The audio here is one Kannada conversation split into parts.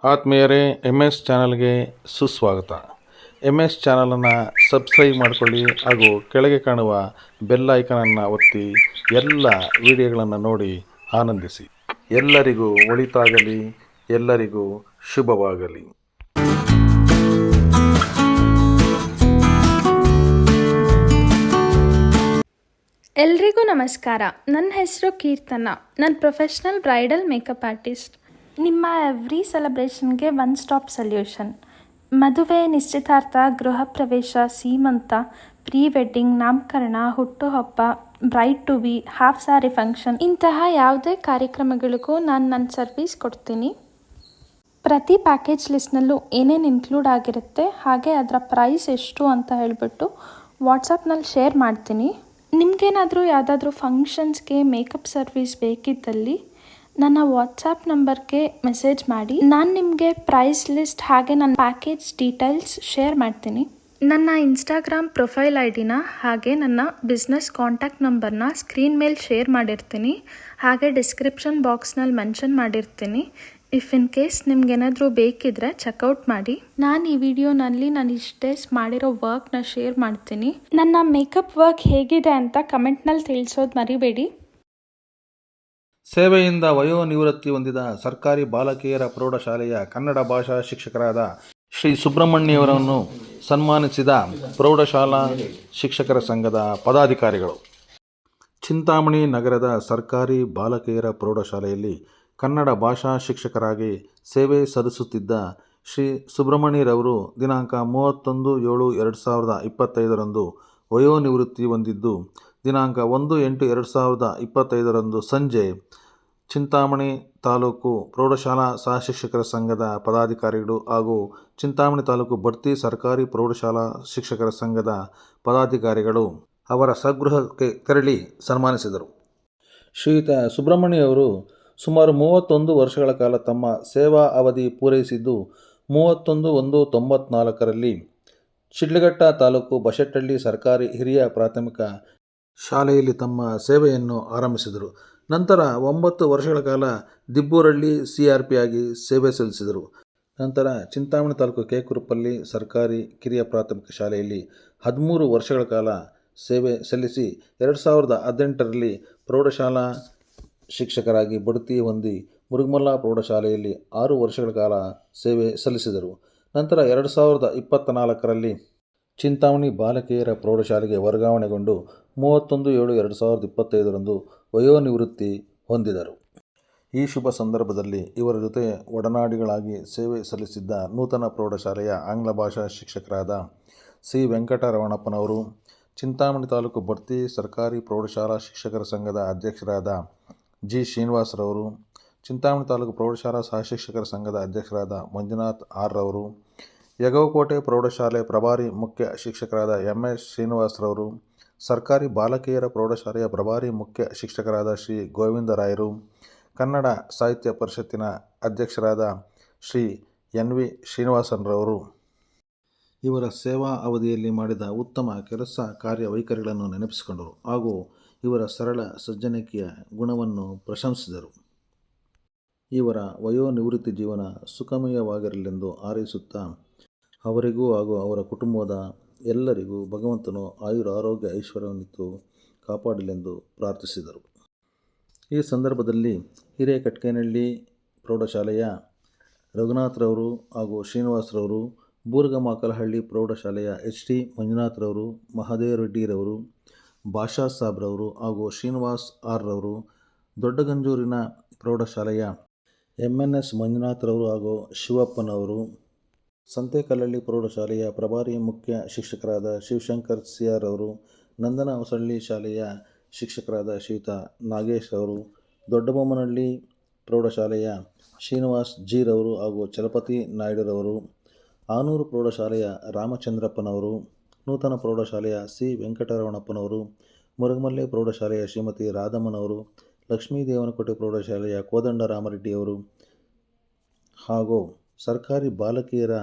ಆತ್ಮೀಯರೇ, ಎಮ್ ಎಸ್ ಚಾನಲ್ಗೆ ಸುಸ್ವಾಗತ. ಎಮ್ ಎಸ್ ಚಾನಲನ್ನು ಸಬ್ಸ್ಕ್ರೈಬ್ ಮಾಡಿಕೊಳ್ಳಿ ಹಾಗೂ ಕೆಳಗೆ ಕಾಣುವ ಬೆಲ್ ಐಕನನ್ನು ಒತ್ತಿ ಎಲ್ಲ ವಿಡಿಯೋಗಳನ್ನು ನೋಡಿ ಆನಂದಿಸಿ. ಎಲ್ಲರಿಗೂ ಒಳಿತಾಗಲಿ, ಎಲ್ಲರಿಗೂ ಶುಭವಾಗಲಿ. ಎಲ್ರಿಗೂ ನಮಸ್ಕಾರ. ನನ್ನ ಹೆಸರು ಕೀರ್ತನ. ನಾನು ಪ್ರೊಫೆಷ್ನಲ್ ಬ್ರೈಡಲ್ ಮೇಕಪ್ ಆರ್ಟಿಸ್ಟ್. ನಿಮ್ಮ ಎವ್ರಿ ಸೆಲೆಬ್ರೇಷನ್ಗೆ ಒನ್ ಸ್ಟಾಪ್ ಸೊಲ್ಯೂಷನ್. ಮದುವೆ, ನಿಶ್ಚಿತಾರ್ಥ, ಗೃಹ ಪ್ರವೇಶ, ಸೀಮಂತ, ಪ್ರೀ ವೆಡ್ಡಿಂಗ್, ನಾಮಕರಣ, ಹುಟ್ಟುಹಬ್ಬ, bride to be, half sari function, ಇಂತಹ ಯಾವುದೇ ಕಾರ್ಯಕ್ರಮಗಳಿಗೂ ನಾನು ನನ್ನ ಸರ್ವಿಸ್ ಕೊಡ್ತೀನಿ. ಪ್ರತಿ ಪ್ಯಾಕೇಜ್ ಲಿಸ್ಟ್ನಲ್ಲೂ ಏನೇನು ಇನ್ಕ್ಲೂಡ್ ಆಗಿರುತ್ತೆ, ಹಾಗೆ ಅದರ ಪ್ರೈಸ್ ಎಷ್ಟು ಅಂತ ಹೇಳಿಬಿಟ್ಟು ವಾಟ್ಸಪ್ನಲ್ಲಿ ಶೇರ್ ಮಾಡ್ತೀನಿ. ನಿಮಗೇನಾದರೂ ಯಾವುದಾದ್ರೂ ಫಂಕ್ಷನ್ಸ್ಗೆ ಮೇಕಪ್ ಸರ್ವಿಸ್ ಬೇಕಿದ್ದಲ್ಲಿ ನನ್ನ ವಾಟ್ಸಪ್ ನಂಬರ್ಗೆ ಮೆಸೇಜ್ ಮಾಡಿ. ನಾನು ನಿಮಗೆ ಪ್ರೈಸ್ ಲಿಸ್ಟ್ ಹಾಗೆ ನನ್ನ ಪ್ಯಾಕೇಜ್ ಡೀಟೇಲ್ಸ್ ಶೇರ್ ಮಾಡ್ತೀನಿ. ನನ್ನ ಇನ್ಸ್ಟಾಗ್ರಾಮ್ ಪ್ರೊಫೈಲ್ ಐಡಿನ ಹಾಗೆ ನನ್ನ ಬಿಸ್ನೆಸ್ ಕಾಂಟ್ಯಾಕ್ಟ್ ನಂಬರ್ನ ಸ್ಕ್ರೀನ್ ಮೇಲೆ ಶೇರ್ ಮಾಡಿರ್ತೀನಿ. ಹಾಗೆ ಡಿಸ್ಕ್ರಿಪ್ಷನ್ ಬಾಕ್ಸ್ನಲ್ಲಿ ಮೆನ್ಷನ್ ಮಾಡಿರ್ತೀನಿ. ಇಫ್ ಇನ್ ಕೇಸ್ ನಿಮ್ಗೇನಾದರೂ ಬೇಕಿದ್ರೆ ಚೆಕ್ಔಟ್ ಮಾಡಿ. ನಾನು ಈ ವಿಡಿಯೋನಲ್ಲಿ ನಾನು ಇಷ್ಟು ಡೇಸ್ ಮಾಡಿರೋ ವರ್ಕ್ನ ಶೇರ್ ಮಾಡ್ತೀನಿ. ನನ್ನ ಮೇಕಪ್ ವರ್ಕ್ ಹೇಗಿದೆ ಅಂತ ಕಮೆಂಟ್ನಲ್ಲಿ ತಿಳಿಸೋದು ಮರಿಬೇಡಿ. ಸೇವೆಯಿಂದ ವಯೋನಿವೃತ್ತಿ ಹೊಂದಿದ ಸರ್ಕಾರಿ ಬಾಲಕಿಯರ ಪ್ರೌಢಶಾಲೆಯ ಕನ್ನಡ ಭಾಷಾ ಶಿಕ್ಷಕರಾದ ಶ್ರೀ ಸುಬ್ರಹ್ಮಣ್ಯವರನ್ನು ಸನ್ಮಾನಿಸಿದ ಪ್ರೌಢಶಾಲಾ ಶಿಕ್ಷಕರ ಸಂಘದ ಪದಾಧಿಕಾರಿಗಳು. ಚಿಂತಾಮಣಿ ನಗರದ ಸರ್ಕಾರಿ ಬಾಲಕಿಯರ ಪ್ರೌಢಶಾಲೆಯಲ್ಲಿ ಕನ್ನಡ ಭಾಷಾ ಶಿಕ್ಷಕರಾಗಿ ಸೇವೆ ಸಲ್ಲಿಸುತ್ತಿದ್ದ ಶ್ರೀ ಸುಬ್ರಹ್ಮಣ್ಯರವರು ದಿನಾಂಕ 31/7/2025 ವಯೋನಿವೃತ್ತಿ ಹೊಂದಿದ್ದು, ದಿನಾಂಕ 1/8/2025 ಸಂಜೆ ಚಿಂತಾಮಣಿ ತಾಲೂಕು ಪ್ರೌಢಶಾಲಾ ಸಹಶಿಕ್ಷಕರ ಸಂಘದ ಪದಾಧಿಕಾರಿಗಳು ಹಾಗೂ ಚಿಂತಾಮಣಿ ತಾಲೂಕು ಬಡ್ತಿ ಸರ್ಕಾರಿ ಪ್ರೌಢಶಾಲಾ ಶಿಕ್ಷಕರ ಸಂಘದ ಪದಾಧಿಕಾರಿಗಳು ಅವರ ಸ್ವಗೃಹಕ್ಕೆ ತೆರಳಿ ಸನ್ಮಾನಿಸಿದರು. ಶ್ರೀಯುತ ಸುಬ್ರಹ್ಮಣ್ಯವರು ಸುಮಾರು 31 ವರ್ಷಗಳ ಕಾಲ ತಮ್ಮ ಸೇವಾ ಅವಧಿ ಪೂರೈಸಿದ್ದು, 31/1/94ರಲ್ಲಿ ಶಿಡ್ಲಘಟ್ಟ ತಾಲೂಕು ಬಶೆಟ್ಟಹಳ್ಳಿ ಸರ್ಕಾರಿ ಹಿರಿಯ ಪ್ರಾಥಮಿಕ ಶಾಲೆಯಲ್ಲಿ ತಮ್ಮ ಸೇವೆಯನ್ನು ಆರಂಭಿಸಿದರು. ನಂತರ 9 ವರ್ಷಗಳ ಕಾಲ ದಿಬ್ಬೂರಹಳ್ಳಿ CRP ಆಗಿ ಸೇವೆ ಸಲ್ಲಿಸಿದರು. ನಂತರ ಚಿಂತಾಮಣಿ ತಾಲೂಕು ಕೇಕುರುಪಲ್ಲಿ ಸರ್ಕಾರಿ ಕಿರಿಯ ಪ್ರಾಥಮಿಕ ಶಾಲೆಯಲ್ಲಿ 13 ವರ್ಷಗಳ ಕಾಲ ಸೇವೆ ಸಲ್ಲಿಸಿ 2018ರಲ್ಲಿ ಪ್ರೌಢಶಾಲಾ ಶಿಕ್ಷಕರಾಗಿ ಬಡ್ತಿ ಹೊಂದಿ ಮುರುಗಮಲ್ಲ ಪ್ರೌಢಶಾಲೆಯಲ್ಲಿ 6 ವರ್ಷಗಳ ಕಾಲ ಸೇವೆ ಸಲ್ಲಿಸಿದರು. ನಂತರ 2024ರಲ್ಲಿ ಚಿಂತಾಮಣಿ ಬಾಲಕಿಯರ ಪ್ರೌಢಶಾಲೆಗೆ ವರ್ಗಾವಣೆಗೊಂಡು 31/7/2025 ವಯೋನಿವೃತ್ತಿ ಹೊಂದಿದರು. ಈ ಶುಭ ಸಂದರ್ಭದಲ್ಲಿ ಇವರ ಜೊತೆ ಒಡನಾಡಿಗಳಾಗಿ ಸೇವೆ ಸಲ್ಲಿಸಿದ್ದ ನೂತನ ಪ್ರೌಢಶಾಲೆಯ ಆಂಗ್ಲ ಭಾಷಾ ಶಿಕ್ಷಕರಾದ ಸಿ ವೆಂಕಟರಮಣಪ್ಪನವರು, ಚಿಂತಾಮಣಿ ತಾಲೂಕು ಬಡ್ತಿ ಸರ್ಕಾರಿ ಪ್ರೌಢಶಾಲಾ ಶಿಕ್ಷಕರ ಸಂಘದ ಅಧ್ಯಕ್ಷರಾದ ಜಿ ಶ್ರೀನಿವಾಸರವರು, ಚಿಂತಾಮಣಿ ತಾಲೂಕು ಪ್ರೌಢಶಾಲಾ ಸಹಶಿಕ್ಷಕರ ಸಂಘದ ಅಧ್ಯಕ್ಷರಾದ ಮಂಜುನಾಥ್ ರವರು, ಯಗವಕೋಟೆ ಪ್ರೌಢಶಾಲೆ ಪ್ರಭಾರಿ ಮುಖ್ಯ ಶಿಕ್ಷಕರಾದ MS ಶ್ರೀನಿವಾಸರವರು, ಸರ್ಕಾರಿ ಬಾಲಕಿಯರ ಪ್ರೌಢಶಾಲೆಯ ಪ್ರಭಾರಿ ಮುಖ್ಯ ಶಿಕ್ಷಕರಾದ ಶ್ರೀ ಗೋವಿಂದರಾಯರು, ಕನ್ನಡ ಸಾಹಿತ್ಯ ಪರಿಷತ್ತಿನ ಅಧ್ಯಕ್ಷರಾದ ಶ್ರೀ NV ಶ್ರೀನಿವಾಸರವರು ಇವರ ಸೇವಾ ಅವಧಿಯಲ್ಲಿ ಮಾಡಿದ ಉತ್ತಮ ಕೆಲಸ ಕಾರ್ಯವೈಖರಿಗಳನ್ನು ನೆನಪಿಸಿಕೊಂಡರು ಹಾಗೂ ಇವರ ಸರಳ ಸಜ್ಜನಿಕೆಯ ಗುಣವನ್ನು ಪ್ರಶಂಸಿಸಿದರು. ಇವರ ವಯೋನಿವೃತ್ತಿ ಜೀವನ ಸುಖಮಯವಾಗಿರಲೆಂದು ಹಾರೈಸುತ್ತಾ ಅವರಿಗೂ ಹಾಗೂ ಅವರ ಕುಟುಂಬದ ಎಲ್ಲರಿಗೂ ಭಗವಂತನು ಆಯುರಾರೋಗ್ಯ ಐಶ್ವರ್ಯವನ್ನಿತ್ತು ಕಾಪಾಡಲೆಂದು ಪ್ರಾರ್ಥಿಸಿದರು. ಈ ಸಂದರ್ಭದಲ್ಲಿ ಹಿರೇಕಟ್ಕೇನಹಳ್ಳಿ ಪ್ರೌಢಶಾಲೆಯ ರಘುನಾಥ್ರವರು ಹಾಗೂ ಶ್ರೀನಿವಾಸರವರು, ಬೂರ್ಗಮಾಕಲಹಳ್ಳಿ ಪ್ರೌಢಶಾಲೆಯ HT ಮಂಜುನಾಥ್ರವರು, ಮಹದೇವರೆಡ್ಡಿರವರು, ಭಾಷಾ ಸಾಬ್ರವರು ಹಾಗೂ ಶ್ರೀನಿವಾಸ್ ರವರು, ದೊಡ್ಡಗಂಜೂರಿನ ಪ್ರೌಢಶಾಲೆಯ MNS ಮಂಜುನಾಥ್ರವರು ಹಾಗೂ ಶಿವಪ್ಪನವರು, ಸಂತೇಕಲ್ಲಹಳ್ಳಿ ಪ್ರೌಢಶಾಲೆಯ ಪ್ರಭಾರಿ ಮುಖ್ಯ ಶಿಕ್ಷಕರಾದ ಶಿವಶಂಕರ್ CR ರವರು, ನಂದನ ಹೊಸಳ್ಳಿ ಶಾಲೆಯ ಶಿಕ್ಷಕರಾದ ಶ್ರೀಯುತ ನಾಗೇಶ್ ರವರು, ದೊಡ್ಡಬೊಮ್ಮನಹಳ್ಳಿ ಪ್ರೌಢಶಾಲೆಯ ಶ್ರೀನಿವಾಸ್ G ರವರು ಹಾಗೂ ಚಲಪತಿ ನಾಯ್ಡುರವರು, ಆನೂರು ಪ್ರೌಢಶಾಲೆಯ ರಾಮಚಂದ್ರಪ್ಪನವರು, ನೂತನ ಪ್ರೌಢಶಾಲೆಯ C ವೆಂಕಟರಮಣಪ್ಪನವರು, ಮುರುಗಮಲ್ಲೆ ಪ್ರೌಢಶಾಲೆಯ ಶ್ರೀಮತಿ ರಾಧಮ್ಮನವರು, ಲಕ್ಷ್ಮೀದೇವನಕೋಟೆ ಪ್ರೌಢಶಾಲೆಯ ಕೋದಂಡರಾಮರೆಡ್ಡಿಯವರು ಹಾಗೂ ಸರ್ಕಾರಿ ಬಾಲಕಿಯರ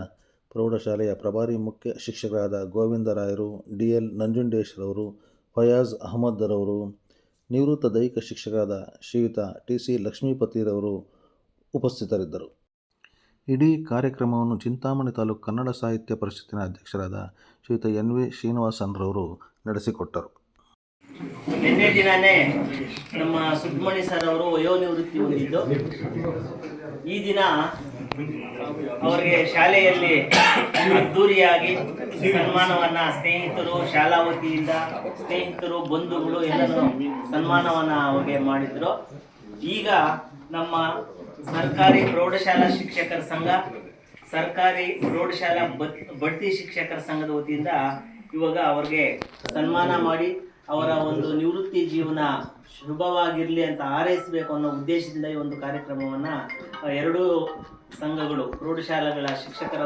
ಪ್ರೌಢಶಾಲೆಯ ಪ್ರಭಾರಿ ಮುಖ್ಯ ಶಿಕ್ಷಕರಾದ ಗೋವಿಂದರಾಯರು, DL ನಂಜುಂಡೇಶ್ರವರು, ಫಯಾಜ್ ಅಹಮದ್ ರವರು, ನಿವೃತ್ತ ದೈಹಿಕ ಶಿಕ್ಷಕರಾದ ಶ್ರೀಯುತ TC ಲಕ್ಷ್ಮೀಪತಿರವರು ಉಪಸ್ಥಿತರಿದ್ದರು. ಇಡೀ ಕಾರ್ಯಕ್ರಮವನ್ನು ಚಿಂತಾಮಣಿ ತಾಲೂಕು ಕನ್ನಡ ಸಾಹಿತ್ಯ ಪರಿಷತ್ತಿನ ಅಧ್ಯಕ್ಷರಾದ ಶ್ರೀಯುತ ಎನ್ ವಿ ಶ್ರೀನಿವಾಸನ್ರವರು ನಡೆಸಿಕೊಟ್ಟರು. ನಿನ್ನೆ ದಿನನೇ ನಮ್ಮ ಸುಬ್ರಹ್ಮಣ್ಯ ಸರ್ ಅವರು ವಯೋನಿವೃತ್ತಿ ಹೊಂದಿದ್ದು, ಈ ದಿನ ಅವರಿಗೆ ಶಾಲೆಯಲ್ಲಿ ಅದ್ದೂರಿಯಾಗಿ ಸನ್ಮಾನವನ್ನ ಸ್ನೇಹಿತರು, ಶಾಲಾ ವತಿಯಿಂದ ಸ್ನೇಹಿತರು, ಬಂಧುಗಳು ಎಲ್ಲರೂ ಸನ್ಮಾನವನ್ನ ಅವರಿಗೆ ಮಾಡಿದ್ರು. ಈಗ ನಮ್ಮ ಸರ್ಕಾರಿ ಪ್ರೌಢಶಾಲಾ ಶಿಕ್ಷಕರ ಸಂಘ, ಸರ್ಕಾರಿ ಪ್ರೌಢಶಾಲಾ ಬಡ್ತಿ ಶಿಕ್ಷಕರ ಸಂಘದ ವತಿಯಿಂದ ಇವಾಗ ಅವ್ರಿಗೆ ಸನ್ಮಾನ ಮಾಡಿ ಅವರ ಒಂದು ನಿವೃತ್ತಿ ಜೀವನ ಶುಭವಾಗಿರಲಿ ಅಂತ ಹಾರೈಸಬೇಕು ಅನ್ನೋ ಉದ್ದೇಶದಿಂದ ಈ ಒಂದು ಕಾರ್ಯಕ್ರಮವನ್ನು ಎರಡೂ ಸಂಘಗಳು, ಪ್ರೌಢಶಾಲೆಗಳ ಶಿಕ್ಷಕರ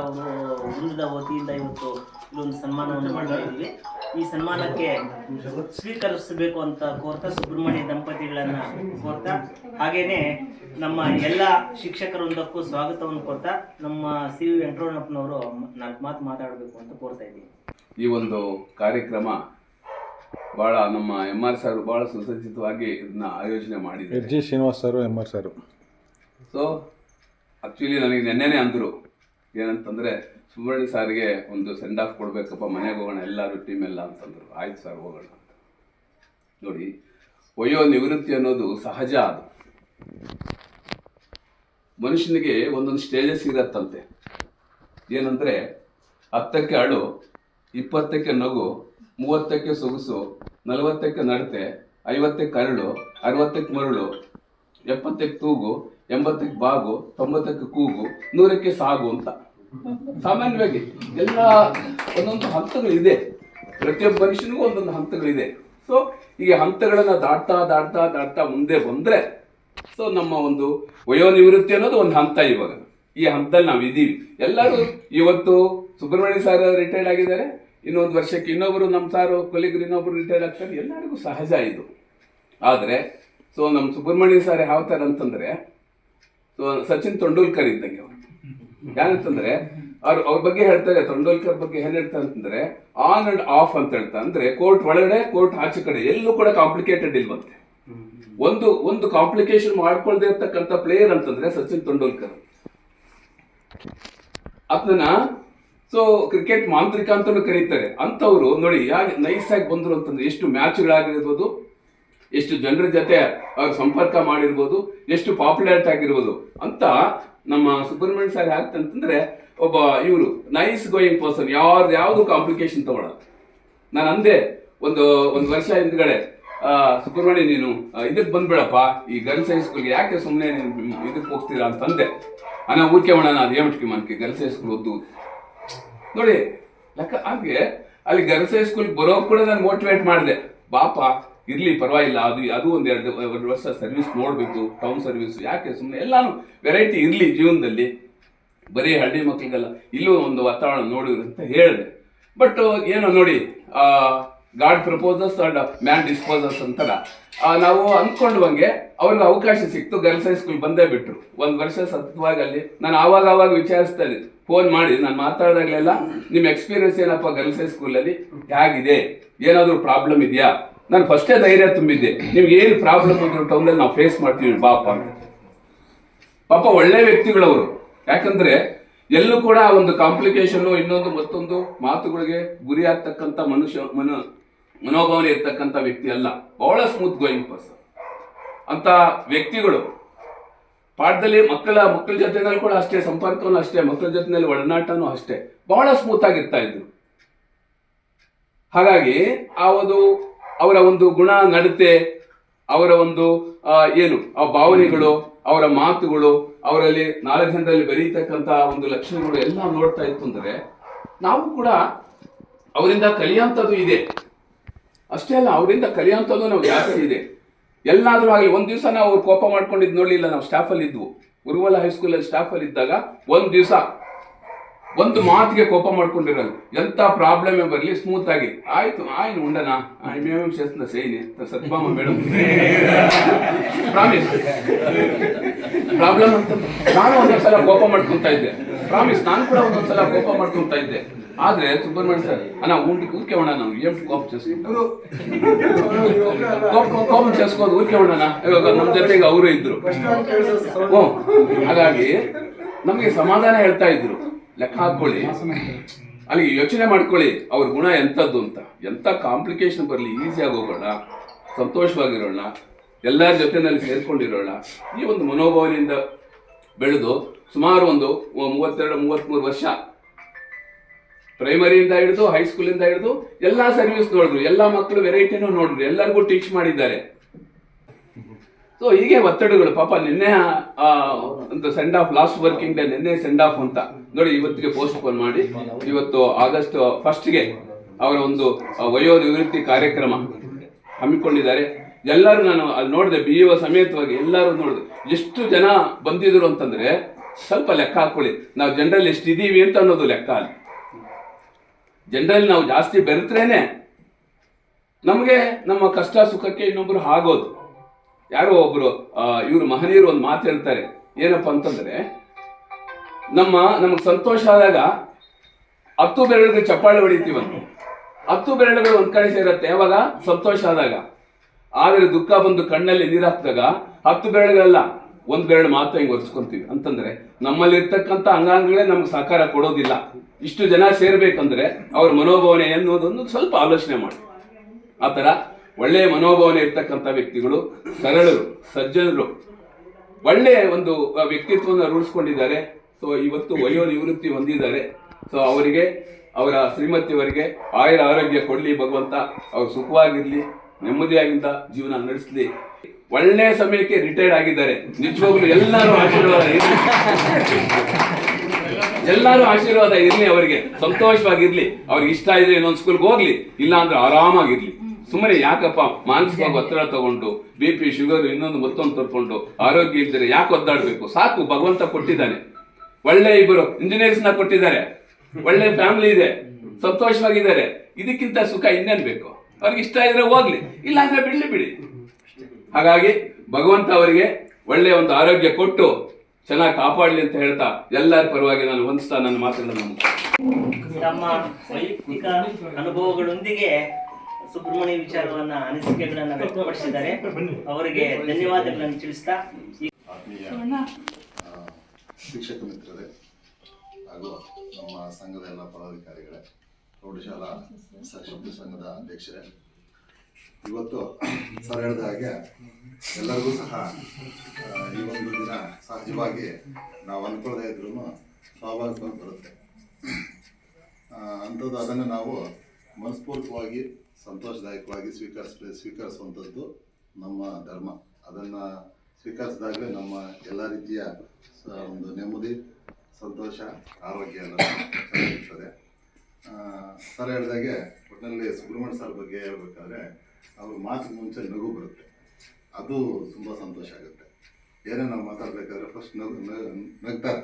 ವೃಂದದ ವತಿಯಿಂದ ಇವತ್ತು ಇಲ್ಲೊಂದು ಸನ್ಮಾನವನ್ನು ಮಾಡ್ತಾ ಇದ್ವಿ. ಈ ಸನ್ಮಾನಕ್ಕೆ ಸ್ವೀಕರಿಸಬೇಕು ಅಂತ ಕೋರ್ತಾ ಸುಬ್ರಹ್ಮಣ್ಯ ದಂಪತಿಗಳನ್ನು ಕೋರ್ತಾ, ಹಾಗೇನೆ ನಮ್ಮ ಎಲ್ಲ ಶಿಕ್ಷಕರ ವೃಂದಕ್ಕೂ ಸ್ವಾಗತವನ್ನು ಕೋರ್ತಾ ನಮ್ಮ ಸಿ ವಿ ವೆಂಕಟರಮಣಪ್ಪನವರು 4 ಮಾತು ಮಾತಾಡಬೇಕು ಅಂತ ಕೋರ್ತಾ ಇದ್ದೀವಿ. ಈ ಒಂದು ಕಾರ್ಯಕ್ರಮ ಭಾಳ ನಮ್ಮ MR ಸರ್ ಭಾಳ ಸುಸಜ್ಜಿತವಾಗಿ ಇದನ್ನ ಆಯೋಜನೆ ಮಾಡಿದ್ದಾರೆ. H G Srinivas sir, MR sir. So actually ನನಗೆ ನೆನ್ನೆನೇ ಅಂದರು ಏನಂತಂದರೆ, ಸುಬ್ರಹ್ಮಣ್ಯ ಸಾರಿಗೆ ಒಂದು ಸೆಂಡ್ ಆಫ್ ಕೊಡಬೇಕಪ್ಪ, ಮನೆಗೆ ಹೋಗೋಣ ಎಲ್ಲರೂ ಟೀಮ್ ಎಲ್ಲ ಅಂತಂದರು. ಆಯ್ತು ಸರ್, ಹೋಗೋಣ ಅಂತ. ನೋಡಿ, ವಯೋ ನಿವೃತ್ತಿ ಅನ್ನೋದು ಸಹಜ. ಅದು ಮನುಷ್ಯನಿಗೆ ಒಂದೊಂದು ಸ್ಟೇಜಸ್ ಇರತ್ತಂತೆ. ಏನಂದರೆ 10ಕ್ಕೆ ಅಳು, 20ಕ್ಕೆ ನಗು, 30ಕ್ಕೆ ಸೊಗಸು, 40ಕ್ಕೆ ನಡತೆ, 50ಕ್ಕೆ ಕರಳು, 60ಕ್ಕೆ ಮರಳು, 70ಕ್ಕೆ ತೂಗು, 80ಕ್ಕೆ ಬಾಗು, 90ಕ್ಕೆ ಕೂಗು, 100ಕ್ಕೆ ಸಾಗು ಅಂತ ಸಾಮಾನ್ಯವಾಗಿ ಎಲ್ಲ ಒಂದೊಂದು ಹಂತಗಳಿದೆ. ಪ್ರತಿಯೊಬ್ಬ ಮನುಷ್ಯನಿಗೂ ಒಂದೊಂದು ಹಂತಗಳಿದೆ. ಸೊ ಈ ಹಂತಗಳನ್ನು ದಾಟ್ತಾ ದಾಟ್ತಾ ದಾಟ್ತಾ ಮುಂದೆ ಬಂದರೆ ಸೊ ನಮ್ಮ ಒಂದು ವಯೋನಿವೃತ್ತಿ ಅನ್ನೋದು ಒಂದು ಹಂತ. ಇವಾಗ ಈ ಹಂತದಲ್ಲಿ ನಾವು ಇದ್ದೀವಿ ಎಲ್ಲರೂ. ಇವತ್ತು ಸುಬ್ರಹ್ಮಣ್ಯ ಸರ್ ರಿಟೈರ್ಡ್ ಆಗಿದ್ದಾರೆ, ಇನ್ನೊಂದು ವರ್ಷಕ್ಕೆ ಇನ್ನೊಬ್ಬರು ನಮ್ಮ ಸಾರು ಕೊಲಿಗರು ಇನ್ನೊಬ್ಬರು ರಿಟೈರ್ಡ್ ಆಗ್ತಾರೆ. ಎಲ್ಲರಿಗೂ ಸಹಜ ಇದು. ಆದರೆ ಸೊ ನಮ್ಮ ಸುಬ್ರಹ್ಮಣ್ಯ ಸರ್ ಯಾವ ಥರ ಅಂತಂದರೆ, ಸೊ ಸಚಿನ್ ತೆಂಡೂಲ್ಕರ್ ಇದ್ದಂಗೆ ಅವರು. ಏನಂತಂದರೆ ಅವ್ರ ಬಗ್ಗೆ ಹೇಳ್ತಾರೆ, ತೆಂಡೂಲ್ಕರ್ ಬಗ್ಗೆ ಏನು ಹೇಳ್ತಾರೆ ಅಂತಂದರೆ, ಆನ್ ಅಂಡ್ ಆಫ್ ಅಂತ ಹೇಳ್ತಾರೆ. ಅಂದರೆ ಕೋರ್ಟ್ ಒಳಗಡೆ, ಕೋರ್ಟ್ ಆಚೆ ಕಡೆ ಎಲ್ಲೂ ಕೂಡ ಕಾಂಪ್ಲಿಕೇಟೆಡ್ ಇಲ್ವಂತೆ. ಒಂದು ಕಾಂಪ್ಲಿಕೇಶನ್ ಮಾಡ್ಕೊಳ್ದೇ ಇರ್ತಕ್ಕಂಥ ಪ್ಲೇಯರ್ ಅಂತಂದ್ರೆ ಸಚಿನ್ ತೆಂಡೂಲ್ಕರ್. ಅದನ್ನ ಸೊ ಕ್ರಿಕೆಟ್ ಮಾಂತ್ರಿಕ ಅಂತಾನು ಕರೀತಾರೆ. ಅಂತವ್ರು ನೋಡಿ ಯಾಕೆ ನೈಸ್ ಆಗಿ ಬಂದ್ರು ಅಂತಂದ್ರೆ, ಎಷ್ಟು ಮ್ಯಾಚ್ಗಳಾಗಿರ್ಬೋದು, ಎಷ್ಟು ಜನರ ಜೊತೆ ಅವ್ರ ಸಂಪರ್ಕ ಮಾಡಿರ್ಬೋದು, ಎಷ್ಟು ಪಾಪ್ಯುಲಾರಿಟಿ ಆಗಿರ್ಬೋದು ಅಂತ ನಮ್ಮ ಸುಬ್ರಹ್ಮಣ್ಯ ಸರ್ ಆಗ್ತಂತಂದ್ರೆ ಒಬ್ಬ ಇವರು ನೈಸ್ ಗೋಯಿಂಗ್ ಪರ್ಸನ್, ಯಾವ್ದು ಕಾಂಪ್ಲಿಕೇಶನ್ ತಗೊಳ್ಳಲ್ಲ. ನಾನು ಅಂದೆ ಒಂದು ವರ್ಷ ಹಿಂದ್ಗಡೆ, ಸುಬ್ರಹ್ಮಣ್ಯ ನೀನು ಇದಕ್ಕೆ ಬಂದ್ಬೇಡಪ್ಪ, ಈ ಗರ್ಲ್ಸ್ ಹೈಸ್ಕೂಲ್ಗೆ ಯಾಕೆ ಸುಮ್ಮನೆ ಇದಕ್ಕೆ ಹೋಗ್ತೀರಾ ಅಂತಂದೆ. ಊರಿಕೆ ಮಾಡೋಣ, ಅದು ಏಮಟ್ಕೆ ಮನ್ಕೆ ಗರ್ಲ್ಸ್ ಹೈಸ್ಕೂಲ್ ಓದ್ದು ನೋಡಿ ಲೆಕ್ಕ. ಹಾಗೆ ಅಲ್ಲಿ ಗರ್ಲ್ಸ್ ಹೈಸ್ಕೂಲ್ಗೆ ಬರೋ ಕೂಡ ನಾನು ಮೋಟಿವೇಟ್ ಮಾಡಿದೆ, ಬಾಪ ಇರ್ಲಿ ಪರವಾಗಿಲ್ಲ, ಅದು ಒಂದು 2 ವರ್ಷ ಸರ್ವಿಸ್ ನೋಡಬೇಕು, ಟೌನ್ ಸರ್ವಿಸ್ ಯಾಕೆ ಸುಮ್ಮನೆ, ಎಲ್ಲಾನು ವೆರೈಟಿ ಇರಲಿ ಜೀವನದಲ್ಲಿ, ಬರೀ ಹಳ್ಳಿ ಮಕ್ಳಿಗೆಲ್ಲ ಇಲ್ಲೂ ಒಂದು ವಾತಾವರಣ ನೋಡಿದ್ರು ಅಂತ ಹೇಳಿದೆ. ಬಟ್ ಏನೋ ನೋಡಿ, god proposes and man disposes ಅಂತಾರ. ನಾವು ಅಂದ್ಕೊಂಡವಂಗೆ ಅವ್ರಿಗೆ ಅವಕಾಶ ಸಿಕ್ತು, ಗರ್ಲ್ಸ್ ಹೈಸ್ಕೂಲ್ ಬಂದೇ ಬಿಟ್ರು. 1 ವರ್ಷ ಸತತವಾಗಿ ಅಲ್ಲಿ ನಾನು ಆವಾಗ ವಿಚಾರಿಸ್ತಾ ಇದ್ದೆ, ಫೋನ್ ಮಾಡಿ ನಾನು ಮಾತಾಡಿದಾಗಲೆಲ್ಲ, ನಿಮ್ಮ ಎಕ್ಸ್ಪೀರಿಯನ್ಸ್ ಏನಪ್ಪ ಗರ್ಲ್ಸ್ ಹೈಸ್ಕೂಲಲ್ಲಿ, ಹೇಗಿದೆ, ಏನಾದರೂ ಪ್ರಾಬ್ಲಮ್ ಇದೆಯಾ? ನಾನು ಫಸ್ಟೇ ಧೈರ್ಯ ತುಂಬಿದ್ದೆ, ನಿಮ್ಗೆ ಏನು ಪ್ರಾಬ್ಲಮ್ ಇದ್ರು ಟೌನಲ್ಲಿ ನಾವು ಫೇಸ್ ಮಾಡ್ತೀವಿ ಬಾಪ ಅಂತ. ಪಾಪ ಒಳ್ಳೆ ವ್ಯಕ್ತಿಗಳವರು. ಯಾಕಂದ್ರೆ ಎಲ್ಲೂ ಕೂಡ ಒಂದು ಕಾಂಪ್ಲಿಕೇಶನ್ ಇನ್ನೊಂದು ಮತ್ತೊಂದು ಮಾತುಗಳಿಗೆ ಗುರಿ ಆಗ್ತಕ್ಕಂಥ ಮನೋಭಾವನೆ ಇರ್ತಕ್ಕಂಥ ವ್ಯಕ್ತಿ ಅಲ್ಲ. ಬಹಳ ಸ್ಮೂತ್ ಗೋಯಿಂಗ್ ಪರ್ಸನ್ ಅಂತ ವ್ಯಕ್ತಿಗಳು. ಪಾಠದಲ್ಲಿ ಮಕ್ಕಳ ಜೊತೆನಲ್ಲಿ ಕೂಡ ಅಷ್ಟೇ, ಸಂಪರ್ಕನೂ ಅಷ್ಟೇ, ಮಕ್ಕಳ ಜೊತೆನಲ್ಲಿ ಒಡನಾಟನೂ ಅಷ್ಟೇ, ಬಹಳ ಸ್ಮೂತ್ ಆಗಿರ್ತಾ ಇದ್ರು. ಹಾಗಾಗಿ ಅವರ ಒಂದು ಗುಣ ನಡತೆ, ಅವರ ಒಂದು ಆ ಭಾವನೆಗಳು, ಅವರ ಮಾತುಗಳು, ಅವರಲ್ಲಿ 4 ಜನರಲ್ಲಿ ಬೆರೀತಕ್ಕಂಥ ಒಂದು ಲಕ್ಷಣಗಳು ಎಲ್ಲ ನೋಡ್ತಾ ಇತ್ತು ಅಂದ್ರೆ, ನಾವು ಕೂಡ ಅವರಿಂದ ಕಲಿಯುವಂಥದ್ದು ಇದೆ. ಅಷ್ಟೇ ಅಲ್ಲ, ಅವರಿಂದ ಕಲಿಯುವಂಥದ್ದು ನಾವು ಜಾಸ್ತಿ ಇದೆ. ಎಲ್ಲಾದ್ರೂ ಆಗಲಿ, ಒಂದು ದಿವಸ ನಾವು ಅವ್ರು ಕೋಪ ಮಾಡ್ಕೊಂಡಿದ್ದು ನೋಡಲಿಲ್ಲ. ನಾವು ಸ್ಟಾಫಲ್ಲಿ ಇದ್ವು, ಉರುವಲ ಹೈಸ್ಕೂಲಲ್ಲಿ ಸ್ಟಾಫಲ್ಲಿ ಇದ್ದಾಗ ಒಂದು ದಿವಸ ಒಂದು ಮಾತಿಗೆ ಕೋಪ ಮಾಡ್ಕೊಂಡಿರಲ್ಲ. ಎಂತ ಪ್ರಾಬ್ಲಮ್ ಬರಲಿ ಸ್ಮೂತ್ ಆಗಿ, ಆಯ್ತು ಆಯ್ತು ಉಂಡನಾ ಮೇಮ್ చేస్తున్న ಸೇನೆ ಸತ್ಯಭಾಮ ಮೇಡಮ್ ಪ್ರಾಮಿಸ್ ಪ್ರಾಬ್ಲಮ್ ಅಂತ ನಾನು ಒಂದೊಂದ್ಸಲ ಕೋಪ ಮಾಡ್ಕೊಂತ ಇದ್ದೆ. ಪ್ರಾಮಿಸ್ ನಾನು ಕೂಡ ಒಂದೊಂದ್ಸಲ ಕೋಪ ಮಾಡ್ಕೊಂತ ಇದ್ದೆ. ಆದ್ರೆ ಸುಬ್ರಹ್ಮಣ್ಯ ಸರ್ ಊರಿಕೆ ಹೋಣ, ನಾವು ಏನ್ ಕೋಪ చేసుకోదు ಊರಿಕೆ ಹೋಣ. ಇವಾಗ ನಮ್ಮ ಜೊತೆಗೆ ಅವರು ಇದ್ರು. ಹಾಗಾಗಿ ನಮಗೆ ಸಮಾಧಾನ ಹೇಳ್ತಾ ಇದ್ರು. ಲೆಕ್ಕ ಹಾಕೊಳ್ಳಿ, ಅಲ್ಲಿ ಯೋಚನೆ ಮಾಡ್ಕೊಳ್ಳಿ ಅವ್ರ ಗುಣ ಎಂಥದ್ದು ಅಂತ. ಎಂಥ ಕಾಂಪ್ಲಿಕೇಶನ್ ಬರಲಿ ಈಸಿಯಾಗಿ ಹೋಗೋಣ, ಸಂತೋಷವಾಗಿರೋಣ, ಎಲ್ಲರ ಜೊತೆನಲ್ಲಿ ಸೇರ್ಕೊಂಡಿರೋಣ. ಈ ಒಂದು ಮನೋಭಾವನೆಯಿಂದ ಬೆಳೆದು ಸುಮಾರು ಒಂದು 32-33 ವರ್ಷ ಪ್ರೈಮರಿಯಿಂದ ಹಿಡಿದು ಹೈಸ್ಕೂಲಿಂದ ಹಿಡಿದು ಎಲ್ಲ ಸರ್ವಿಸ್ ನೋಡಿದ್ರು, ಎಲ್ಲ ಮಕ್ಕಳು ವೆರೈಟಿನೂ ನೋಡಿದ್ರು, ಎಲ್ಲರಿಗೂ ಟೀಚ್ ಮಾಡಿದ್ದಾರೆ. ಸೊ ಹೀಗೆ ಒತ್ತಡಗಳು. ಪಾಪ ನಿನ್ನೆ ಒಂದು send off, last working day ನಿನ್ನೆ ಸೆಂಡ್ ಆಫ್ ಅಂತ ನೋಡಿ, ಇವತ್ತಿಗೆ ಪೋಸ್ಟ್ ಪೋನ್ ಮಾಡಿ ಇವತ್ತು ಆಗಸ್ಟ್ 1ಗೆ ಅವರ ಒಂದು ವಯೋ ನಿವೃತ್ತಿ ಕಾರ್ಯಕ್ರಮ ಹಮ್ಮಿಕೊಂಡಿದ್ದಾರೆ. ಎಲ್ಲರೂ ನಾನು ಅಲ್ಲಿ ನೋಡಿದೆ, BEO ಸಮೇತವಾಗಿ ಎಲ್ಲರೂ ನೋಡಿದೆ. ಎಷ್ಟು ಜನ ಬಂದಿದ್ರು ಅಂತಂದ್ರೆ ಸ್ವಲ್ಪ ಲೆಕ್ಕ ಹಾಕೊಳ್ಳಿ. ನಾವು ಜನರಲ್ಲಿ ಎಷ್ಟಿದ್ದೀವಿ ಅಂತ ಅನ್ನೋದು ಲೆಕ್ಕ. ಅಲ್ಲಿ ಜನರಲ್ಲಿ ನಾವು ಜಾಸ್ತಿ ಬೆರೆತ್ರೇನೆ ನಮಗೆ ನಮ್ಮ ಕಷ್ಟ ಸುಖಕ್ಕೆ ಇನ್ನೊಬ್ರು ಆಗೋದು. ಯಾರೋ ಒಬ್ರು ಇವರು ಮಹನೀಯರು ಒಂದು ಮಾತು ಹೇಳ್ತಾರೆ, ಏನಪ್ಪಾ ಅಂತಂದ್ರೆ ನಮಗೆ ಸಂತೋಷ ಆದಾಗ 10 ಬೆರಳುಗಳು ಚಪ್ಪಾಳೆ ಹೊಡಿತೀವಂತ, 10 ಬೆರಳುಗಳು ಒಂದ್ ಕಡೆ ಸೇರತ್ತೆ ಯಾವಾಗ ಸಂತೋಷ ಆದಾಗ. ಆದ್ರೆ ದುಃಖ ಬಂದು ಕಣ್ಣಲ್ಲಿ ನೀರು ಹಾಕಿದಾಗ 10 ಬೆರಳುಗಳಲ್ಲ, 1 ಬೆರಳು ಮಾತ್ರ ಹಿಂಗೆ ಒರೆಸ್ಕೊಂತೀವಿ. ಅಂತಂದ್ರೆ ನಮ್ಮಲ್ಲಿ ಇರ್ತಕ್ಕಂಥ ಅಂಗಾಂಗಗಳೇ ನಮ್ಗೆ ಸಹಕಾರ ಕೊಡೋದಿಲ್ಲ. ಇಷ್ಟು ಜನ ಸೇರ್ಬೇಕಂದ್ರೆ ಅವ್ರ ಮನೋಭಾವನೆ ಎನ್ನುವುದನ್ನು ಸ್ವಲ್ಪ ಆಲೋಚನೆ ಮಾಡಿ. ಆ ಥರ ಒಳ್ಳೆಯ ಮನೋಭಾವನೆ ಇರ್ತಕ್ಕಂಥ ವ್ಯಕ್ತಿಗಳು, ಸರಳರು, ಸಜ್ಜನರು, ಒಳ್ಳೆಯ ಒಂದು ವ್ಯಕ್ತಿತ್ವವನ್ನು ರೂಢಿಸ್ಕೊಂಡಿದ್ದಾರೆ. ಸೊ ಇವತ್ತು ವಯೋ ನಿವೃತ್ತಿ ಹೊಂದಿದ್ದಾರೆ. ಸೊ ಅವರಿಗೆ, ಅವರ ಶ್ರೀಮತಿಯವರಿಗೆ ಆಯುರ ಆರೋಗ್ಯ ಕೊಡ್ಲಿ ಭಗವಂತ. ಅವ್ರು ಸುಖವಾಗಿರ್ಲಿ, ನೆಮ್ಮದಿಯಾಗಿಂದ ಜೀವನ ನಡೆಸಲಿ. ಒಳ್ಳೆಯ ಸಮಯಕ್ಕೆ ರಿಟೈರ್ಡ್ ಆಗಿದ್ದಾರೆ. ನಿಜವಾಗ್ಲೂ ಎಲ್ಲರೂ ಆಶೀರ್ವಾದ ಇರ್ಲಿ, ಅವರಿಗೆ ಸಂತೋಷವಾಗಿರ್ಲಿ. ಅವ್ರಿಗೆ ಇಷ್ಟ ಇದ್ರೆ ಇನ್ನೊಂದು ಸ್ಕೂಲ್ಗೆ ಹೋಗ್ಲಿ, ಇಲ್ಲ ಅಂದ್ರೆ ಆರಾಮಾಗಿರ್ಲಿ. ಸುಮ್ಮನೆ ಯಾಕಪ್ಪ ಮಾನಸಿಕವಾಗಿ ಒತ್ತಡ ತಗೊಂಡು BP, ಶುಗರ್, ಇನ್ನೊಂದು ಮತ್ತೊಂದು ತರ್ಕೊಂಡು ಆರೋಗ್ಯ ಇದ್ದರೆ ಯಾಕೆ ಒದ್ದಾಡಬೇಕು? ಸಾಕು, ಭಗವಂತ ಕೊಟ್ಟಿದ್ದಾನೆ. ಒಳ್ಳೆ ಇಬ್ಬರು ಇಂಜಿನಿಯರ್ಸ್ನ ಕೊಟ್ಟಿದ್ದಾರೆ, ಒಳ್ಳೆ ಫ್ಯಾಮಿಲಿ ಇದೆ, ಸಂತೋಷವಾಗಿದ್ದಾರೆ. ಇದಕ್ಕಿಂತ ಸುಖ ಇನ್ನೇನ್ ಬೇಕು? ಅವ್ರಿಗೆ ಇಷ್ಟ ಇದ್ರೆ ಹೋಗ್ಲಿ, ಇಲ್ಲ ಅಂದ್ರೆ ಬಿಡಿ. ಹಾಗಾಗಿ ಭಗವಂತ ಅವರಿಗೆ ಒಳ್ಳೆಯ ಒಂದು ಆರೋಗ್ಯ ಕೊಟ್ಟು ಚೆನ್ನಾಗಿ ಕಾಪಾಡಲಿ ಅಂತ ಹೇಳ್ತಾ ಎಲ್ಲರ ಪರವಾಗಿ ನಾನು ವಂದಿಸ್ತಾ ನನ್ನ ಮಾತುಗಳನ್ನು ತಮ್ಮ ವೈಯಕ್ತಿಕ ಅನುಭವಗಳೊಂದಿಗೆ ಸುಬ್ರಹ್ಮಣ್ಯ ವಿಚಾರವನ್ನ, ಅನಿಸಿಕೆಗಳನ್ನ ವ್ಯಕ್ತಪಡಿಸಿದ್ದಾರೆ. ಅವರಿಗೆ ಧನ್ಯವಾದಗಳನ್ನು ತಿಳಿಸ್ತಾ, ಶಿಕ್ಷಕ ಮಿತ್ರರೇ ಹಾಗೂ ನಮ್ಮ ಸಂಘದ ಎಲ್ಲ ಪದಾಧಿಕಾರಿಗಳೇ, ಪ್ರೌಢಶಾಲಾ ಶಿಕ್ಷಕ ಸಂಘದ ಅಧ್ಯಕ್ಷರೇ, ಇವತ್ತು ಸರ್ ಹೇಳಿದ ಹಾಗೆ ಎಲ್ಲರಿಗೂ ಸಹ ಈ ಒಂದು ದಿನ ಸಹಜವಾಗಿ ನಾವು ಅಂದ್ಕೊಳ್ಳದೇ ಇದ್ರೂ ಸ್ವಾಭಾವಿಕವಾಗಿ ಬರುತ್ತೆ. ಅಂಥದ್ದು ಅದನ್ನು ನಾವು ಮನಸ್ಫೂರ್ತಿಯಾಗಿ ಸಂತೋಷದಾಯಕವಾಗಿ ಸ್ವೀಕರಿಸುವಂಥದ್ದು ನಮ್ಮ ಧರ್ಮ. ಅದನ್ನು ಸ್ವೀಕರಿಸಿದಾಗಲೇ ನಮ್ಮ ಎಲ್ಲ ರೀತಿಯ ಒಂದು ನೆಮ್ಮದಿ, ಸಂತೋಷ, ಆರೋಗ್ಯ ಎಲ್ಲ ಚೆನ್ನಾಗಿರ್ತದೆ. ಸರ್ ಹೇಳಿದಾಗೆ ಒಟ್ಟಿನಲ್ಲಿ ಸುಬ್ರಹ್ಮಣ್ಯ ಸರ್ ಬಗ್ಗೆ ಹೇಳ್ಬೇಕಾದ್ರೆ ಅವ್ರ ಮಾತಿಗೆ ಮುಂಚೆ ನಗು ಬರುತ್ತೆ. ಅದು ತುಂಬ ಸಂತೋಷ ಆಗುತ್ತೆ. ಏನೇ ನಾವು ಮಾತಾಡಬೇಕಾದ್ರೆ ಫಸ್ಟ್ ನಗ್ತಾರೆ,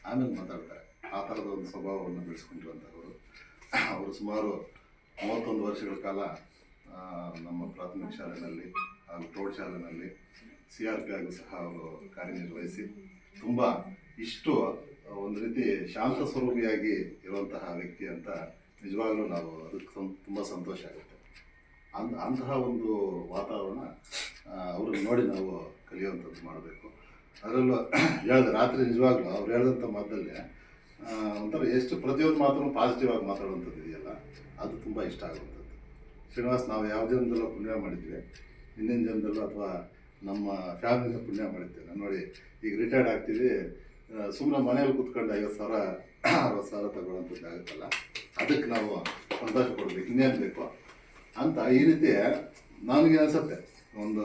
ಆಮೇಲೆ ಮಾತಾಡ್ತಾರೆ. ಆ ಥರದ ಒಂದು ಸ್ವಭಾವವನ್ನು ಬೆಳೆಸ್ಕೊಂಡಿರುವಂಥವ್ರು. ಅವರು ಸುಮಾರು 31 ವರ್ಷಗಳ ಕಾಲ ನಮ್ಮ ಪ್ರಾಥಮಿಕ ಶಾಲೆಯಲ್ಲಿ ಹಾಗೂ ಪ್ರೌಢಶಾಲೆಯಲ್ಲಿ CRP ಆಗಿ ಸಹ ಅವರು ಕಾರ್ಯನಿರ್ವಹಿಸಿ ತುಂಬ ಇಷ್ಟು ಒಂದು ರೀತಿ ಶಾಂತ ಸ್ವರೂಪಿಯಾಗಿ ಇರುವಂತಹ ವ್ಯಕ್ತಿ ಅಂತ ನಿಜವಾಗ್ಲೂ ನಾವು ಅದಕ್ಕೆ ತುಂಬ ಸಂತೋಷ ಆಗುತ್ತೆ. ಅಂತಹ ಒಂದು ವಾತಾವರಣ ಅವ್ರನ್ನ ನೋಡಿ ನಾವು ಕಲಿಯುವಂಥದ್ದು ಮಾಡಬೇಕು. ಅದರಲ್ಲೂ ಹೇಳಿದೆ ರಾತ್ರಿ ನಿಜವಾಗ್ಲೂ ಅವ್ರು ಹೇಳಿದಂಥ ಮಾತಲ್ಲಿ ಒಂಥರ ಎಷ್ಟು ಪ್ರತಿಯೊಂದು ಮಾತನ್ನು ಪಾಸಿಟಿವ್ ಆಗಿ ಮಾತಾಡುವಂಥದ್ದು ಇದೆಯಲ್ಲ, ಅದು ತುಂಬ ಇಷ್ಟ ಆಗುವಂಥದ್ದು. ಶ್ರೀನಿವಾಸ್, ನಾವು ಯಾವ ಜನ್ಮದಲ್ಲೂ ಪುಣ್ಯ ಮಾಡಿದ್ವಿ, ಹಿಂದಿನ ಜನ್ಮದಲ್ಲೂ ಅಥವಾ ನಮ್ಮ ಫ್ಯಾಮಿಲಿನ ಪುಣ್ಯ ಮಾಡಿದ್ದೇವೆ ನೋಡಿ. ಈಗ ರಿಟೈರ್ಡ್ ಆಗ್ತೀವಿ, ಸುಮ್ಮನೆ ಮನೇಲಿ ಕೂತ್ಕೊಂಡು 50,000-60,000 ತಗೊಳ್ಳೋಂಥದ್ದು ಆಗುತ್ತಲ್ಲ, ಅದಕ್ಕೆ ನಾವು ಸಂತೋಷ ಕೊಡಬೇಕು, ಇನ್ನೇನು ಬೇಕು ಅಂತ. ಈ ರೀತಿ ನನಗೆ ಅನಿಸುತ್ತೆ. ಒಂದು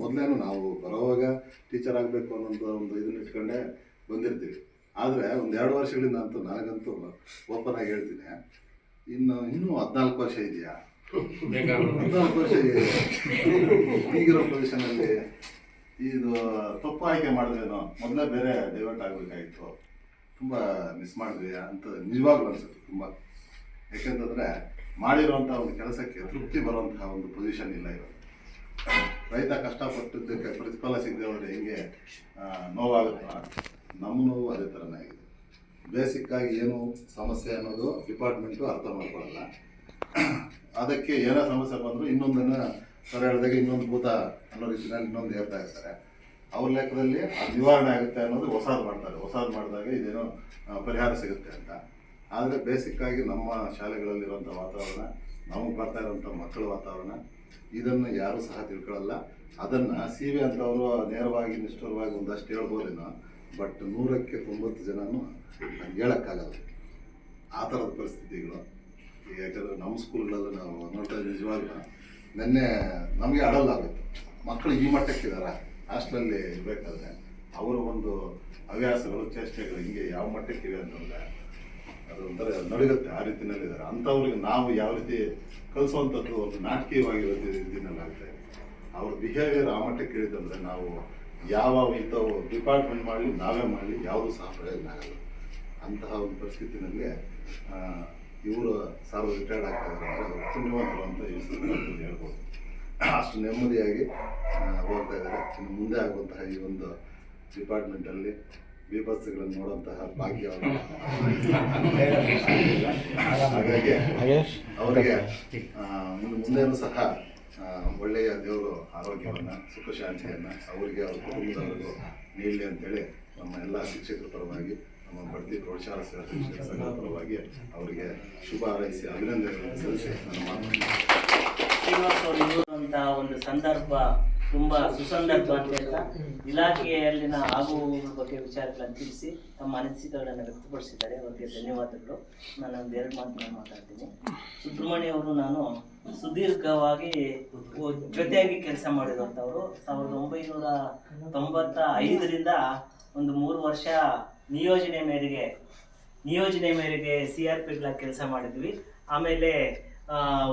ಮೊದಲೇನು ನಾವು ಬರೋವಾಗ ಟೀಚರ್ ಆಗಬೇಕು ಅನ್ನೋಂಥ ಒಂದು ಇದನ್ನ ಇಟ್ಕೊಂಡೇ ಬಂದಿರ್ತೀವಿ. ಆದರೆ ಒಂದು 2 ವರ್ಷಗಳಿಂದ ಅಂತೂ ನನಗಂತೂ ಓಪನ್ ಆಗಿ ಹೇಳ್ತೀನಿ, ಇನ್ನೂ 14 ವರ್ಷ ಇದೆಯಾ, 14 ವರ್ಷ ಈಗಿರೋ ಪೊಸಿಷನಲ್ಲಿ ಇದು ತಪ್ಪು ಆಯ್ಕೆ ಮಾಡಿದ್ರೇನೋ, ಮೊದಲೇ ಬೇರೆ ಡೈವರ್ಟ್ ಆಗಬೇಕಾಗಿತ್ತು, ತುಂಬ ಮಿಸ್ ಮಾಡಿದ್ವಿ ಅಂತ ನಿಜವಾಗ್ಲೂ ಅನಿಸುತ್ತೆ ತುಂಬ. ಯಾಕೆಂತಂದರೆ ಮಾಡಿರೋಂಥ ಒಂದು ಕೆಲಸಕ್ಕೆ ತೃಪ್ತಿ ಬರುವಂತಹ ಒಂದು ಪೊಸಿಷನ್ ಇಲ್ಲ ಇವಾಗ. ರೈತ ಕಷ್ಟಪಟ್ಟಿದ್ದಕ್ಕೆ ಪ್ರತಿಫಲ ಸಿಗದೆ ಹೋದರೆ ಹೆಂಗೆ ನೋವಾಗುತ್ತೋ, ನಮ್ಮ ನೋವು ಅದೇ ಥರನೇ ಆಗಿದೆ. ಬೇಸಿಕ್ಕಾಗಿ ಏನು ಸಮಸ್ಯೆ ಅನ್ನೋದು ಡಿಪಾರ್ಟ್ಮೆಂಟು ಅರ್ಥ ಮಾಡ್ಕೊಳ್ಳಲ್ಲ. ಅದಕ್ಕೆ ಏನೋ ಸಮಸ್ಯೆ ಬಂದರೂ ಇನ್ನೊಂದನ್ನು ಸರ್ ಹೇಳಿದಾಗ ಇನ್ನೊಂದು ಭೂತ ಅನ್ನೋ ರೀತಿಯಲ್ಲಿ ಇನ್ನೊಂದು ಹೇಳ್ತಾ ಇರ್ತಾರೆ. ಅವ್ರ ಲೆಕ್ಕದಲ್ಲಿ ಅದು ನಿವಾರಣೆ ಆಗುತ್ತೆ ಅನ್ನೋದು ಹೊಸದು ಮಾಡ್ತಾರೆ. ಹೊಸದು ಮಾಡಿದಾಗ ಇದೇನೋ ಪರಿಹಾರ ಸಿಗುತ್ತೆ ಅಂತ. ಆದರೆ ಬೇಸಿಕ್ಕಾಗಿ ನಮ್ಮ ಶಾಲೆಗಳಲ್ಲಿರುವಂಥ ವಾತಾವರಣ, ನಮಗೆ ಬರ್ತಾ ಇರೋಂಥ ಮಕ್ಕಳ ವಾತಾವರಣ, ಇದನ್ನು ಯಾರೂ ಸಹ ತಿಳ್ಕೊಳ್ಳಲ್ಲ. ಅದನ್ನು ಸಿ ವಿ ಅಂತವರು ನೇರವಾಗಿ ನಿಷ್ಠುರವಾಗಿ ಒಂದಷ್ಟು ಹೇಳ್ಬೋದೇನೋ, ಬಟ್ 100ಕ್ಕೆ 90 ಜನನೂ ಹೇಳೋಕ್ಕಾಗಲ್ಲ. ಆ ಥರದ ಪರಿಸ್ಥಿತಿಗಳು. ಯಾಕಂದರೆ ನಮ್ಮ ಸ್ಕೂಲ್ಗಳಲ್ಲೂ ನಾವು ನೋಡ್ತಾ ನಿಜವಾಗ್ಲೂ ನಿನ್ನೆ ನಮಗೆ ಅಳಲಾಗುತ್ತೆ. ಮಕ್ಕಳು ಈ ಮಟ್ಟಕ್ಕಿದಾರ ಹಾಸ್ಟೆಲಲ್ಲಿ ಇರಬೇಕಾದ್ರೆ ಅವರ ಒಂದು ಹವ್ಯಾಸಗಳು, ಚೇಷ್ಟೆಗಳು ಹಿಂಗೆ ಯಾವ ಮಟ್ಟಕ್ಕಿವೆ ಅಂತಂದರೆ ಅದು ಒಂಥರ ನಡುಗುತ್ತೆ. ಆ ರೀತಿಯಲ್ಲಿದ್ದಾರೆ. ಅಂಥವ್ರಿಗೆ ನಾವು ಯಾವ ರೀತಿ ಕಲಿಸುವಂಥದ್ದು ಒಂದು ನಾಟಕೀಯವಾಗಿರೋ ರೀತಿಯಲ್ಲಾಗ್ತಾ ಇದೆ. ಅವ್ರ ಬಿಹೇವಿಯರ್ ಆ ಮಟ್ಟಕ್ಕೆ ಇಳಿದಂದರೆ ನಾವು ಯಾವ ಇಂಥವು ಡಿಪಾರ್ಟ್ಮೆಂಟ್ ಮಾಡಲಿ, ನಾವೇ ಮಾಡಲಿ, ಯಾವುದೂ ಸಹ ಪ್ರಯೋಜನ ಆಗಲ್ಲ. ಅಂತಹ ಒಂದು ಪರಿಸ್ಥಿತಿನಲ್ಲಿ ಇವರು ಸಾರು ರಿಟೈರ್ಡ್ ಆಗ್ತಾ ಇದ್ದಾರೆ ಅಂದರೆ ಅದು ಪುಣ್ಯವಂತರು ಅಂತ ಈ ಸಂದರ್ಭದಲ್ಲಿ ಹೇಳ್ಬೋದು. ಅಷ್ಟು ನೆಮ್ಮದಿಯಾಗಿ ಹೋಗ್ತಾ ಇದ್ದಾರೆ. ಇನ್ನು ಮುಂದೆ ಆಗುವಂತಹ ಈ ಒಂದು ಡಿಪಾರ್ಟ್ಮೆಂಟಲ್ಲಿ ಬೀಭತ್ಸಗಳನ್ನು ನೋಡುವಂತಹ ಭಾಗ್ಯ ಹಾಗಾಗಿ ಅವರಿಗೆ ಇನ್ನು ಮುಂದೆನೂ ಸಹ ಒಳ್ಳೆಯ ದೇವರು ಆರೋಗ್ಯವನ್ನು, ಸುಖ ಶಾಂತಿಯನ್ನು ಅವರಿಗೆ ಅವ್ರ ಕುಟುಂಬದವರಿಗೂ ನೀಡಲಿ ಅಂತೇಳಿ ನಮ್ಮ ಎಲ್ಲ ಶಿಕ್ಷಕರ ಪರವಾಗಿ, ನಮ್ಮ ಬಡ್ತಿ ಪ್ರೌಢಶಾಲಾ ಶಿಕ್ಷಕರ ಸಂಘದ ಪರವಾಗಿ ಅವರಿಗೆ ಶುಭ ಹಾರೈಸಿ ಅಭಿನಂದನೆಗಳನ್ನು ಸಲ್ಲಿಸಿ ನನ್ನ ಮಾತನ್ನು ಶ್ರೀನಿವಾಸ್ ಅವರು ಇರುವಂತಹ ಒಂದು ಸಂದರ್ಭ ತುಂಬಾ ಸುಸಂದರ್ಭ ಅಂತ ಹೇಳ್ತಾ ಇಲಾಖೆಯಲ್ಲಿನ ಆಗುಗಳ ಬಗ್ಗೆ ವಿಚಾರಗಳನ್ನು ತಿಳಿಸಿ ತಮ್ಮ ಅನಿಸಿಕೆಗಳನ್ನು ವ್ಯಕ್ತಪಡಿಸಿದ್ದಾರೆ. ಅವರಿಗೆ ಧನ್ಯವಾದಗಳು. ನಾನು ಒಂದು 2 ಮಾತನ್ನು ಮಾತಾಡ್ತೀನಿ. ಸುಬ್ರಹ್ಮಣ್ಯ ಅವರು ನಾನು ಸುದೀರ್ಘವಾಗಿ ಜೊತೆಯಾಗಿ ಕೆಲಸ ಮಾಡಿರುವಂಥವರು. 1995ರಿಂದ ಒಂದು 3 ವರ್ಷ ನಿಯೋಜನೆ ಮೇರೆಗೆ CRPಗಳ ಕೆಲಸ ಮಾಡಿದ್ವಿ. ಆಮೇಲೆ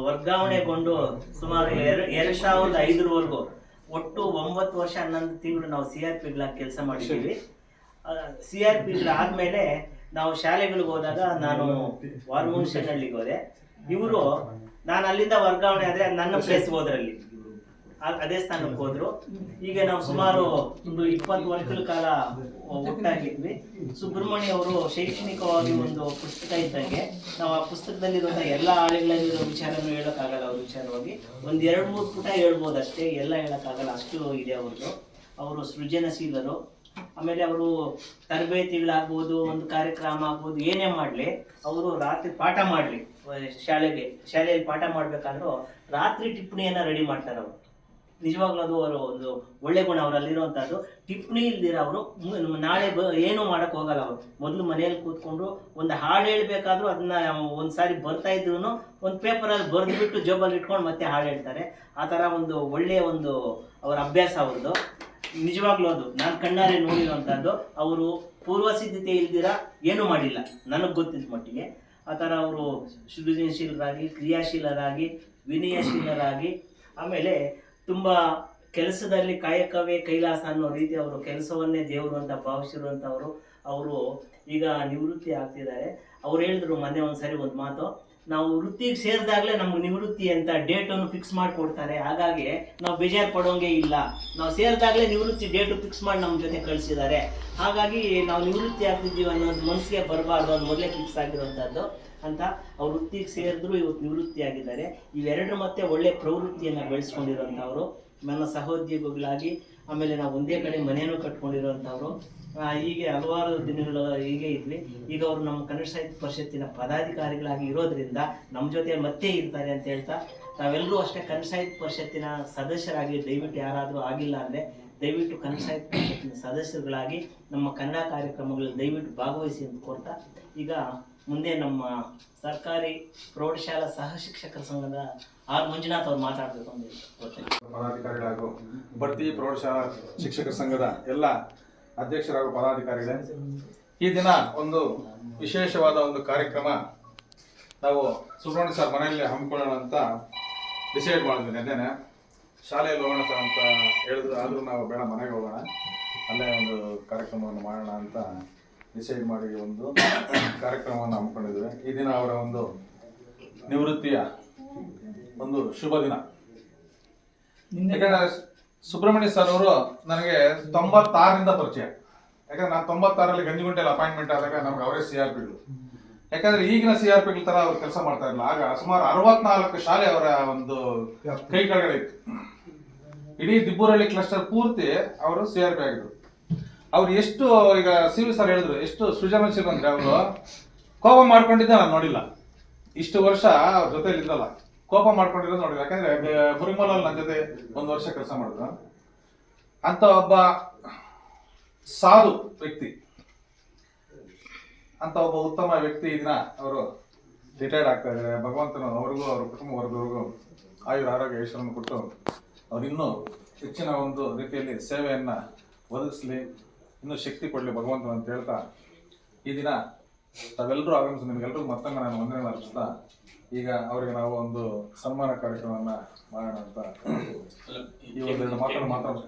ವರ್ಗಾವಣೆಗೊಂಡು ಸುಮಾರು 2005ರವರೆಗೂ ಒಟ್ಟು 9 ವರ್ಷ 11 ತಿಂಗಳು ನಾವು CRPಗಳ ಕೆಲಸ ಮಾಡಿದ್ದೀವಿ. CRPಗಳಾದ್ಮೇಲೆ ನಾವು ಶಾಲೆಗಳಿಗೆ ಹೋದಾಗ ನಾನು ವಾರಮುನ್ಶನಹಳ್ಳಿಗೆ ಹೋದೆ. ಇವರು ನಾನು ಅಲ್ಲಿಂದ ವರ್ಗಾವಣೆ ಆದರೆ ನನ್ನ ಪ್ಲೇಸ್ ಹೋದ್ರಲ್ಲಿ ಅದೇ ಸ್ಥಾನಕ್ಕೆ ಹೋದ್ರು. ಈಗ ನಾವು ಸುಮಾರು ಒಂದು 20 ವರ್ಷಗಳ ಕಾಲ ಒಟ್ಟಾಗಿದ್ವಿ. ಸುಬ್ರಹ್ಮಣ್ಯ ಅವರು ಶೈಕ್ಷಣಿಕವಾಗಿ ಒಂದು ಪುಸ್ತಕ ಇದ್ದಂಗೆ ನಾವು ಆ ಪುಸ್ತಕದಲ್ಲಿರುವಂಥ ಎಲ್ಲ ಹಾಳೆಗಳಲ್ಲಿರೋ ವಿಚಾರನೂ ಹೇಳೋಕ್ಕಾಗಲ್ಲ. ಅವ್ರ ವಿಚಾರವಾಗಿ ಒಂದು 2-3 ಪುಟ ಹೇಳ್ಬೋದು ಅಷ್ಟೇ, ಎಲ್ಲ ಹೇಳೋಕ್ಕಾಗಲ್ಲ, ಅಷ್ಟು ಇದೆ ಅವ್ರದ್ದು. ಅವರು ಸೃಜನಶೀಲರು. ಆಮೇಲೆ ಅವರು ತರಬೇತಿಗಳಾಗ್ಬೋದು, ಒಂದು ಕಾರ್ಯಕ್ರಮ ಆಗ್ಬೋದು, ಏನೇ ಮಾಡಲಿ ಅವರು ರಾತ್ರಿ ಪಾಠ ಮಾಡಲಿ, ಶಾಲೆಯಲ್ಲಿ ಪಾಠ ಮಾಡಬೇಕಾದ್ರೂ ರಾತ್ರಿ ಟಿಪ್ಪಣಿಯನ್ನು ರೆಡಿ ಮಾಡ್ತಾರೆ ಅವರು. ನಿಜವಾಗ್ಲೂ ಅದು ಅವರು ಒಂದು ಒಳ್ಳೆ ಗುಣ ಅವರಲ್ಲಿರುವಂಥದ್ದು. ಟಿಪ್ಪಣಿ ಇಲ್ದಿರ ಅವರು ನಾಳೆ ಏನೂ ಮಾಡೋಕ್ಕೆ ಹೋಗಲ್ಲ. ಅವರು ಮೊದಲು ಮನೆಯಲ್ಲಿ ಕೂತ್ಕೊಂಡು ಒಂದು ಹಾಡು ಹೇಳ್ಬೇಕಾದ್ರೂ ಅದನ್ನ ಒಂದು ಸಾರಿ ಬರ್ತಾ ಇದ್ರು ಒಂದು ಪೇಪರಲ್ಲಿ ಬರೆದುಬಿಟ್ಟು ಜೋಬಲ್ಲಿ ಇಟ್ಕೊಂಡು ಮತ್ತೆ ಹಾಡು ಹೇಳ್ತಾರೆ. ಆ ಥರ ಒಂದು ಒಳ್ಳೆಯ ಒಂದು ಅವರ ಅಭ್ಯಾಸ ಅವ್ರದ್ದು. ನಿಜವಾಗ್ಲೂ ಅದು ನಾನು ಕಣ್ಣಾರೆ ನೋಡಿರುವಂಥದ್ದು. ಅವರು ಪೂರ್ವಸಿದ್ಧತೆ ಇಲ್ದಿರ ಏನೂ ಮಾಡಿಲ್ಲ ನನಗೆ ಗೊತ್ತಿದ್ದ ಮಟ್ಟಿಗೆ. ಆ ಥರ ಅವರು ಸೃಜನಶೀಲರಾಗಿ, ಕ್ರಿಯಾಶೀಲರಾಗಿ, ವಿನಯಶೀಲರಾಗಿ, ಆಮೇಲೆ ತುಂಬ ಕೆಲಸದಲ್ಲಿ ಕಾಯಕವೇ ಕೈಲಾಸ ಅನ್ನೋ ರೀತಿ ಅವರು ಕೆಲಸವನ್ನೇ ದೇವರು ಅಂತ ಭಾವಿಸಿರುವಂಥವರು. ಅವರು ಈಗ ನಿವೃತ್ತಿ ಆಗ್ತಿದ್ದಾರೆ. ಅವ್ರು ಹೇಳಿದ್ರು ಮೊನ್ನೆ ಒಂದ್ಸರಿ ಒಂದು ಮಾತು, ನಾವು ವೃತ್ತಿಗೆ ಸೇರಿದಾಗಲೇ ನಮ್ಗೆ ನಿವೃತ್ತಿ ಅಂತ ಡೇಟನ್ನು ಫಿಕ್ಸ್ ಮಾಡಿಕೊಡ್ತಾರೆ. ಹಾಗಾಗಿ ನಾವು ಬೇಜಾರು ಪಡೋಂಗೆ ಇಲ್ಲ. ನಾವು ಸೇರಿದಾಗಲೇ ನಿವೃತ್ತಿ ಡೇಟು ಫಿಕ್ಸ್ ಮಾಡಿ ನಮ್ಮ ಜೊತೆ ಕಳಿಸಿದ್ದಾರೆ. ಹಾಗಾಗಿ ನಾವು ನಿವೃತ್ತಿ ಆಗ್ತಿದ್ದೀವಿ ಅನ್ನೋದು ಮನಸ್ಸಿಗೆ ಬರಬಾರ್ದು, ಅದು ಮೊದಲೇ ಫಿಕ್ಸ್ ಆಗಿರುವಂಥದ್ದು ಅಂತ. ಅವ್ರು ವೃತ್ತಿಗೆ ಸೇರಿದ್ರು ಇವತ್ತು ನಿವೃತ್ತಿ ಆಗಿದ್ದಾರೆ. ಇವೆರಡರ ಮತ್ತೆ ಒಳ್ಳೆ ಪ್ರವೃತ್ತಿಯನ್ನು ಬೆಳೆಸ್ಕೊಂಡಿರೋಂಥವ್ರು, ನನ್ನ ಸಹೋದ್ಯೋಗಿಗಳಾಗಿ. ಆಮೇಲೆ ನಾವು ಒಂದೇ ಕಡೆ ಮನೆಯೂ ಕಟ್ಕೊಂಡಿರೋಂಥವ್ರು. ಹೀಗೆ ಹಲವಾರು ದಿನಗಳು ಹೀಗೆ ಇದ್ವಿ. ಈಗ ಅವರು ನಮ್ಮ ಕನ್ನಡ ಸಾಹಿತ್ಯ ಪರಿಷತ್ತಿನ ಪದಾಧಿಕಾರಿಗಳಾಗಿ ಇರೋದ್ರಿಂದ ನಮ್ಮ ಜೊತೆ ಮತ್ತೆ ಇರ್ತಾರೆ ಅಂತ ಹೇಳ್ತಾ, ತಾವೆಲ್ಲರೂ ಅಷ್ಟೇ ಕನ್ನಡ ಸಾಹಿತ್ಯ ಪರಿಷತ್ತಿನ ಸದಸ್ಯರಾಗಿ ದಯವಿಟ್ಟು ಯಾರಾದರೂ ಆಗಿಲ್ಲ ಅಂದರೆ ದಯವಿಟ್ಟು ಕನ್ನಡ ಸಾಹಿತ್ಯ ಪರಿಷತ್ತಿನ ಸದಸ್ಯರುಗಳಾಗಿ ನಮ್ಮ ಕನ್ನಡ ಕಾರ್ಯಕ್ರಮಗಳಲ್ಲಿ ದಯವಿಟ್ಟು ಭಾಗವಹಿಸಿ ಅಂತ ಕೋರ್ತಾ, ಈಗ ಮುಂದೆ ನಮ್ಮ ಸರ್ಕಾರಿ ಪ್ರೌಢಶಾಲಾ ಸಹ ಶಿಕ್ಷಕರ ಸಂಘದ ಆರ್ ಮಂಜುನಾಥ್ ಅವ್ರು ಮಾತಾಡಬೇಕು ಅಂತ ಪದಾಧಿಕಾರಿಗಳು ಹಾಗೂ ಬಡ್ತಿ ಪ್ರೌಢಶಾಲಾ ಶಿಕ್ಷಕರ ಸಂಘದ ಎಲ್ಲ ಅಧ್ಯಕ್ಷರು ಹಾಗೂ ಪದಾಧಿಕಾರಿಗಳೇ, ಈ ದಿನ ಒಂದು ವಿಶೇಷವಾದ ಒಂದು ಕಾರ್ಯಕ್ರಮ ನಾವು ಸುಬ್ರಹ್ಮಣ್ಯ ಸರ್ ಮನೆಯಲ್ಲಿ ಹಮ್ಮಿಕೊಳ್ಳೋಣ ಅಂತ ಡಿಸೈಡ್ ಮಾಡಿದ್ವಿ. ನೆನ್ನೆನೆ ಶಾಲೆಯಲ್ಲಿ ಹೋಗೋಣ ಸರ್ ಅಂತ ಹೇಳಿದ್ರು. ಆದರೂ ನಾವು ಬೇಡ ಮನೆಗೆ ಹೋಗೋಣ, ಅಲ್ಲೇ ಒಂದು ಕಾರ್ಯಕ್ರಮವನ್ನು ಮಾಡೋಣ ಅಂತ ಡಿಸೈಡ್ ಮಾಡಿ ಒಂದು ಕಾರ್ಯಕ್ರಮವನ್ನು ಹಮ್ಮಿಕೊಂಡಿದ್ವಿ. ಈ ದಿನ ಅವರ ಒಂದು ನಿವೃತ್ತಿಯ ಒಂದು ಶುಭ ದಿನ. ಯಾಕಂದರೆ ಸುಬ್ರಹ್ಮಣ್ಯ ಸರ್ ಅವರು ನನಗೆ 96ರಿಂದ ಪರಿಚಯ. ಯಾಕಂದ್ರೆ ನಾನು 96ರಲ್ಲಿ ಗಂಜಿಗುಂಟೆಯಲ್ಲಿ ಅಪಾಯಿಂಟ್ಮೆಂಟ್ ಆದಾಗ ನಮ್ಗೆ ಅವರೇ CRPಗಳು. ಯಾಕಂದ್ರೆ ಈಗಿನ CRPಗಳ ತರ ಅವ್ರು ಕೆಲಸ ಮಾಡ್ತಾ ಇರಲಿಲ್ಲ. ಆಗ ಸುಮಾರು 64 ಶಾಲೆ ಅವರ ಒಂದು ಕೈ ಕೆಳಗಡೆ ಇತ್ತು. ಇಡೀ ದಿಬ್ಬೂರಹಳ್ಳಿ ಕ್ಲಸ್ಟರ್ ಪೂರ್ತಿ ಅವರು CRP ಆಗಿದ್ರು. ಅವ್ರು ಎಷ್ಟು ಈಗ CV ಸರ್ ಹೇಳಿದ್ರು ಎಷ್ಟು ಸೃಜನಶೀಲ ಅಂದ್ರೆ ಅವರು ಕೋಪ ಮಾಡ್ಕೊಂಡಿದ್ದೆ ನಾನು ನೋಡಿಲ್ಲ. ಇಷ್ಟು ವರ್ಷ ಅವ್ರ ಜೊತೆಲಿ ಇದ್ದಲ್ಲ, ಕೋಪ ಮಾಡ್ಕೊಂಡಿರೋದು ನೋಡಿಲ್ಲ. ಯಾಕಂದ್ರೆ ಮುರಿಮಲಲ್ಲಿ ನನ್ನ ಜೊತೆ 1 ವರ್ಷ ಕೆಲಸ ಮಾಡಿದ್ರು. ಅಂತ ಒಬ್ಬ ಸಾಧು ವ್ಯಕ್ತಿ, ಅಂತ ಒಬ್ಬ ಉತ್ತಮ ವ್ಯಕ್ತಿ ಈ ದಿನ ಅವರು ರಿಟೈರ್ಡ್ ಆಗ್ತಾ ಇದ್ದಾರೆ. ಭಗವಂತನು ಅವ್ರಿಗೂ ಅವ್ರ ಕುಟುಂಬ ವರ್ಗವ್ರಿಗೂ ಆಯುರ ಆರೋಗ್ಯ ಐಶ್ವರ್ಯವನ್ನು ಕೊಟ್ಟು ಅವ್ರು ಇನ್ನೂ ಹೆಚ್ಚಿನ ಒಂದು ರೀತಿಯಲ್ಲಿ ಸೇವೆಯನ್ನ ಒದಗಿಸ್ಲಿ, ಇನ್ನೂ ಶಕ್ತಿ ಕೊಡಲಿ ಭಗವಂತನು ಅಂತ ಹೇಳ್ತಾ, ಈ ದಿನ ತಾವೆಲ್ಲರೂ ಆಗಮಿಸಿ ನಿಮ್ಗೆಲ್ರಿಗೂ ಮತ್ತೊಮ್ಮೆ ನಾನು ವಂದನೆ ಅರ್ಪಿಸ್ತಾ, ಈಗ ಅವರಿಗೆ ನಾವು ಒಂದು ಸನ್ಮಾನ ಕಾರ್ಯಕ್ರಮವನ್ನ ಮಾಡೋಣ ಅಂತ ಈ ಒಂದು ಮಾತಾಡೋಣ.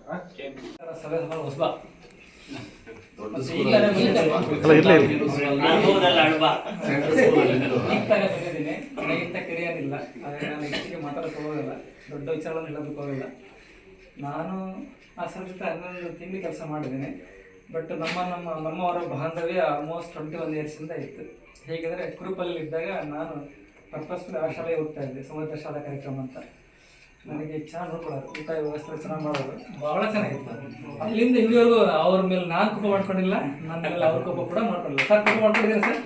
ನನಗಿಂತ ಕಿರಿಯನಿಲ್ಲ, ನಾನು ಹೆಚ್ಚಿಗೆ ಮಾತಾಡಕ್ಕೆ ಹೋಗೋದಿಲ್ಲ, ದೊಡ್ಡ ವಿಚಾರಗಳನ್ನು ಹೇಳೋದಕ್ಕೆ ಹೋಗಿಲ್ಲ. ನಾನು ಆ ಸರ್ ಜೊತೆ 11 ತಿಂಗಳು ಕೆಲಸ ಮಾಡಿದ್ದೀನಿ. ಬಟ್ ನಮ್ಮವರ ಬಾಂಧವ್ಯ ಆಲ್ಮೋಸ್ಟ್ 21 ಇಯರ್ಸಿಂದ ಇತ್ತು. ಹೇಗೆಂದರೆ ಕುರುಪಲ್ಲಿ ಇದ್ದಾಗ ನಾನು ಪರ್ಪಸ್ಫುಲ್ ಆ ಶಾಲೆಗೆ ಹೋಗ್ತಾ ಇದ್ದೆ, ಸಮುದ್ರ ಶಾಲಾ ಕಾರ್ಯಕ್ರಮ ಅಂತ. ನನಗೆ ಚೆನ್ನಾಗಿ ನೋಡ್ಕೊಳ್ಳೋರು, ಊಟ ವ್ಯವಸ್ಥೆ ಚೆನ್ನಾಗಿ ಮಾಡೋರು, ಭಾಳ ಚೆನ್ನಾಗಿತ್ತು. ಅಲ್ಲಿಂದ ಇಲ್ಲಿವರೆಗೂ ಅವ್ರ ಮೇಲೆ ನಾನು ಕೋಪ ಮಾಡ್ಕೊಂಡಿಲ್ಲ, ನನ್ನ ಮೇಲೆ ಅವ್ರ ಕೋಪ ಕೂಡ ಮಾಡ್ಕೊಂಡಿಲ್ಲ. ಸರ್ ಕೋಪ ಮಾಡ್ಕೊಂಡಿದ್ದೀನಿ ಸರ್.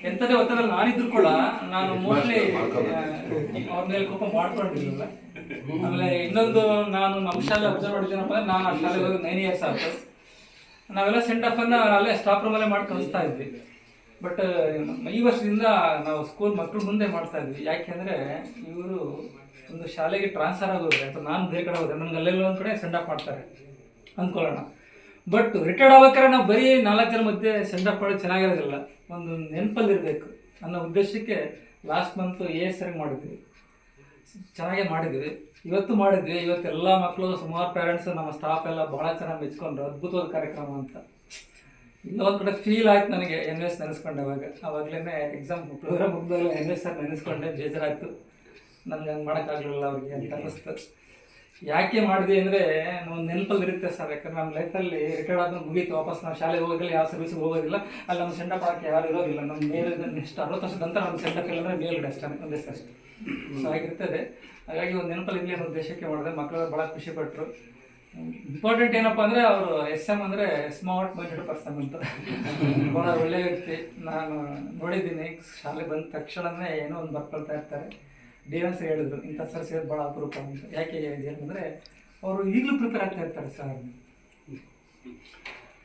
ಎಂಥದೇ ಒತ್ತಡದಲ್ಲಿ ನಾನಿದ್ರು ಕೂಡ ನಾನು ಮೋಸ್ಟ್ಲಿ ಅವ್ರ ಮೇಲೆ ಕೋಪ ಮಾಡ್ಕೊಂಡಿರಲಿಲ್ಲ. ಆಮೇಲೆ ಇನ್ನೊಂದು, ನಾನು ನಮ್ಮ ಶಾಲೆ ಅಬ್ಸರ್ವ್ ಮಾಡಿದ್ದೀನಪ್ಪ, ನಾನು ಆ ಶಾಲೆಗೆ ಹೋಗಿ 9 ಇಯರ್ಸ್ ಆಯ್ತು. ನಾವೆಲ್ಲ ಸೆಂಡ್ ಆಫ್ ಅನ್ನ ಅಲ್ಲೇ ಸ್ಟಾಫ್ ರೂಮಲ್ಲೇ ಮಾಡಿ ಕಳಿಸ್ತಾ ಇದ್ವಿ. ಬಟ್ ಈ ವರ್ಷದಿಂದ ನಾವು ಸ್ಕೂಲ್ ಮಕ್ಕಳು ಮುಂದೆ ಮಾಡ್ತಾ ಇದ್ವಿ. ಯಾಕೆಂದರೆ ಇವರು ಒಂದು ಶಾಲೆಗೆ ಟ್ರಾನ್ಸ್ಫರ್ ಆಗೋದ್ರೆ ಅಥವಾ ನಾನು ಬೇರೆ ಕಡೆ ಹೋದ್ರೆ ನಮ್ಗೆ ಅಲ್ಲೆಲ್ಲ ಒಂದು ಕಡೆ ಸೆಂಡ್ ಆಫ್ ಮಾಡ್ತಾರೆ ಅಂದ್ಕೊಳ್ಳೋಣ. ಬಟ್ ರಿಟೈರ್ಡ್ ಆಗ್ಬೇಕಾದ್ರೆ ನಾವು ಬರೀ 4 ಜನ ಮಧ್ಯೆ ಸೆಂಡ್ ಆಫ್ ಮಾಡೋದು ಚೆನ್ನಾಗಿರೋದಿಲ್ಲ, ಒಂದು ನೆನಪಲ್ಲಿರಬೇಕು ಅನ್ನೋ ಉದ್ದೇಶಕ್ಕೆ ಲಾಸ್ಟ್ ಮಂತ್ AS ಮಾಡಿದ್ವಿ, ಚೆನ್ನಾಗೇ ಮಾಡಿದ್ವಿ. ಇವತ್ತು ಮಾಡಿದ್ವಿ. ಇವತ್ತೆಲ್ಲ ಮಕ್ಕಳು, ಸುಮಾರು ಪೇರೆಂಟ್ಸ್, ನಮ್ಮ ಸ್ಟಾಫ್ ಎಲ್ಲ ಭಾಳ ಚೆನ್ನಾಗಿ ಮೆಚ್ಕೊಂಡ್ರು, ಅದ್ಭುತವಾದ ಕಾರ್ಯಕ್ರಮ ಅಂತ. ಇನ್ನೊಂದು ಕಡೆ ಫೀಲ್ ಆಯ್ತು ನನಗೆ, NS ನೆನೆಸ್ಕೊಂಡೆ. ಅವಾಗಲೇ ಎಕ್ಸಾಮ್ ಪ್ರೋಗ್ರಾಮ್ ಮುಗ್ದಾಗ NS ಸರ್ ನೆನೆಸ್ಕೊಂಡೆ, ಬೇಜಾರಾಯಿತು. ನನಗೆ ಹಂಗೆ ಮಾಡೋಕ್ಕಾಗಲಿಲ್ಲ ಅವ್ರಿಗೆ ಅಂತ ಅನ್ನಿಸ್ತು. ಯಾಕೆ ಮಾಡಿದೆ ಅಂದರೆ ಒಂದು ನೆನಪಲ್ಲಿ ಇರುತ್ತೆ ಸರ್. ಯಾಕಂದರೆ ನಮ್ಮ ಲೈಫಲ್ಲಿ ರಿಟೈರ್ಡ್ ಆದ್ಮೇಲೆ ಮುಗೀತು, ವಾಪಸ್ ನಾವು ಶಾಲೆಗೆ ಹೋಗೋದಿಲ್ಲ, ಯಾವ ಸರ್ವಿಸ್ಗೆ ಹೋಗೋದಿಲ್ಲ. ಅಲ್ಲಿ ನಮ್ಮ ಸೆಂಡಪ್ ಹಾಕಿ ಯಾರು ಇರೋದಿಲ್ಲ. ನಮ್ಮ ಮೇಲೆ ನೆಕ್ಸ್ಟ್ 60 ವರ್ಷದ ನಂತರ ನಮ್ಮ ಸೆಂಡಪ್ ಇಲ್ಲ ಅಂದರೆ ಮೇಲ್ಗಡೆ ಅಷ್ಟೇ, ಒಂದೇ ಸರ್ ಅಷ್ಟೇ. ಸೊ ಆಗಿರ್ತದೆ. ಹಾಗಾಗಿ ಒಂದು ನೆನಪಲ್ಲಿ ಇರಲಿ ಅನ್ನೋ ಉದ್ದೇಶಕ್ಕೆ ಮಾಡಿದೆ. ಮಕ್ಕಳು ಭಾಳ ಖುಷಿಪಟ್ಟರು. ಇಂಪಾರ್ಟೆಂಟ್ ಏನಪ್ಪ ಅಂದರೆ ಅವರು SM ಅಂದರೆ ಸ್ಮಾರ್ಟ್ ಮೈಂಡೆಡ್ ಪರ್ಸನ್ ಅಂತ, ಭಾಳ ಒಳ್ಳೆಯ ವ್ಯಕ್ತಿ. ನಾನು ನೋಡಿದ್ದೀನಿ, ಶಾಲೆ ಬಂದ ತಕ್ಷಣವೇ ಏನೋ ಒಂದು ಬರ್ಕೊಳ್ತಾ ಇರ್ತಾರೆ. DNS ಹೇಳಿದ್ರು, ಇಂಥ ಸರ್ ಸಿಗೋದು ಭಾಳ ಅಪರೂಪ ಅಂತ. ಯಾಕೆ ಏನಂದರೆ ಅವರು ಈಗಲೂ ಪ್ರಿಪೇರ್ ಆಗ್ತಾ ಇರ್ತಾರೆ ಸರ್.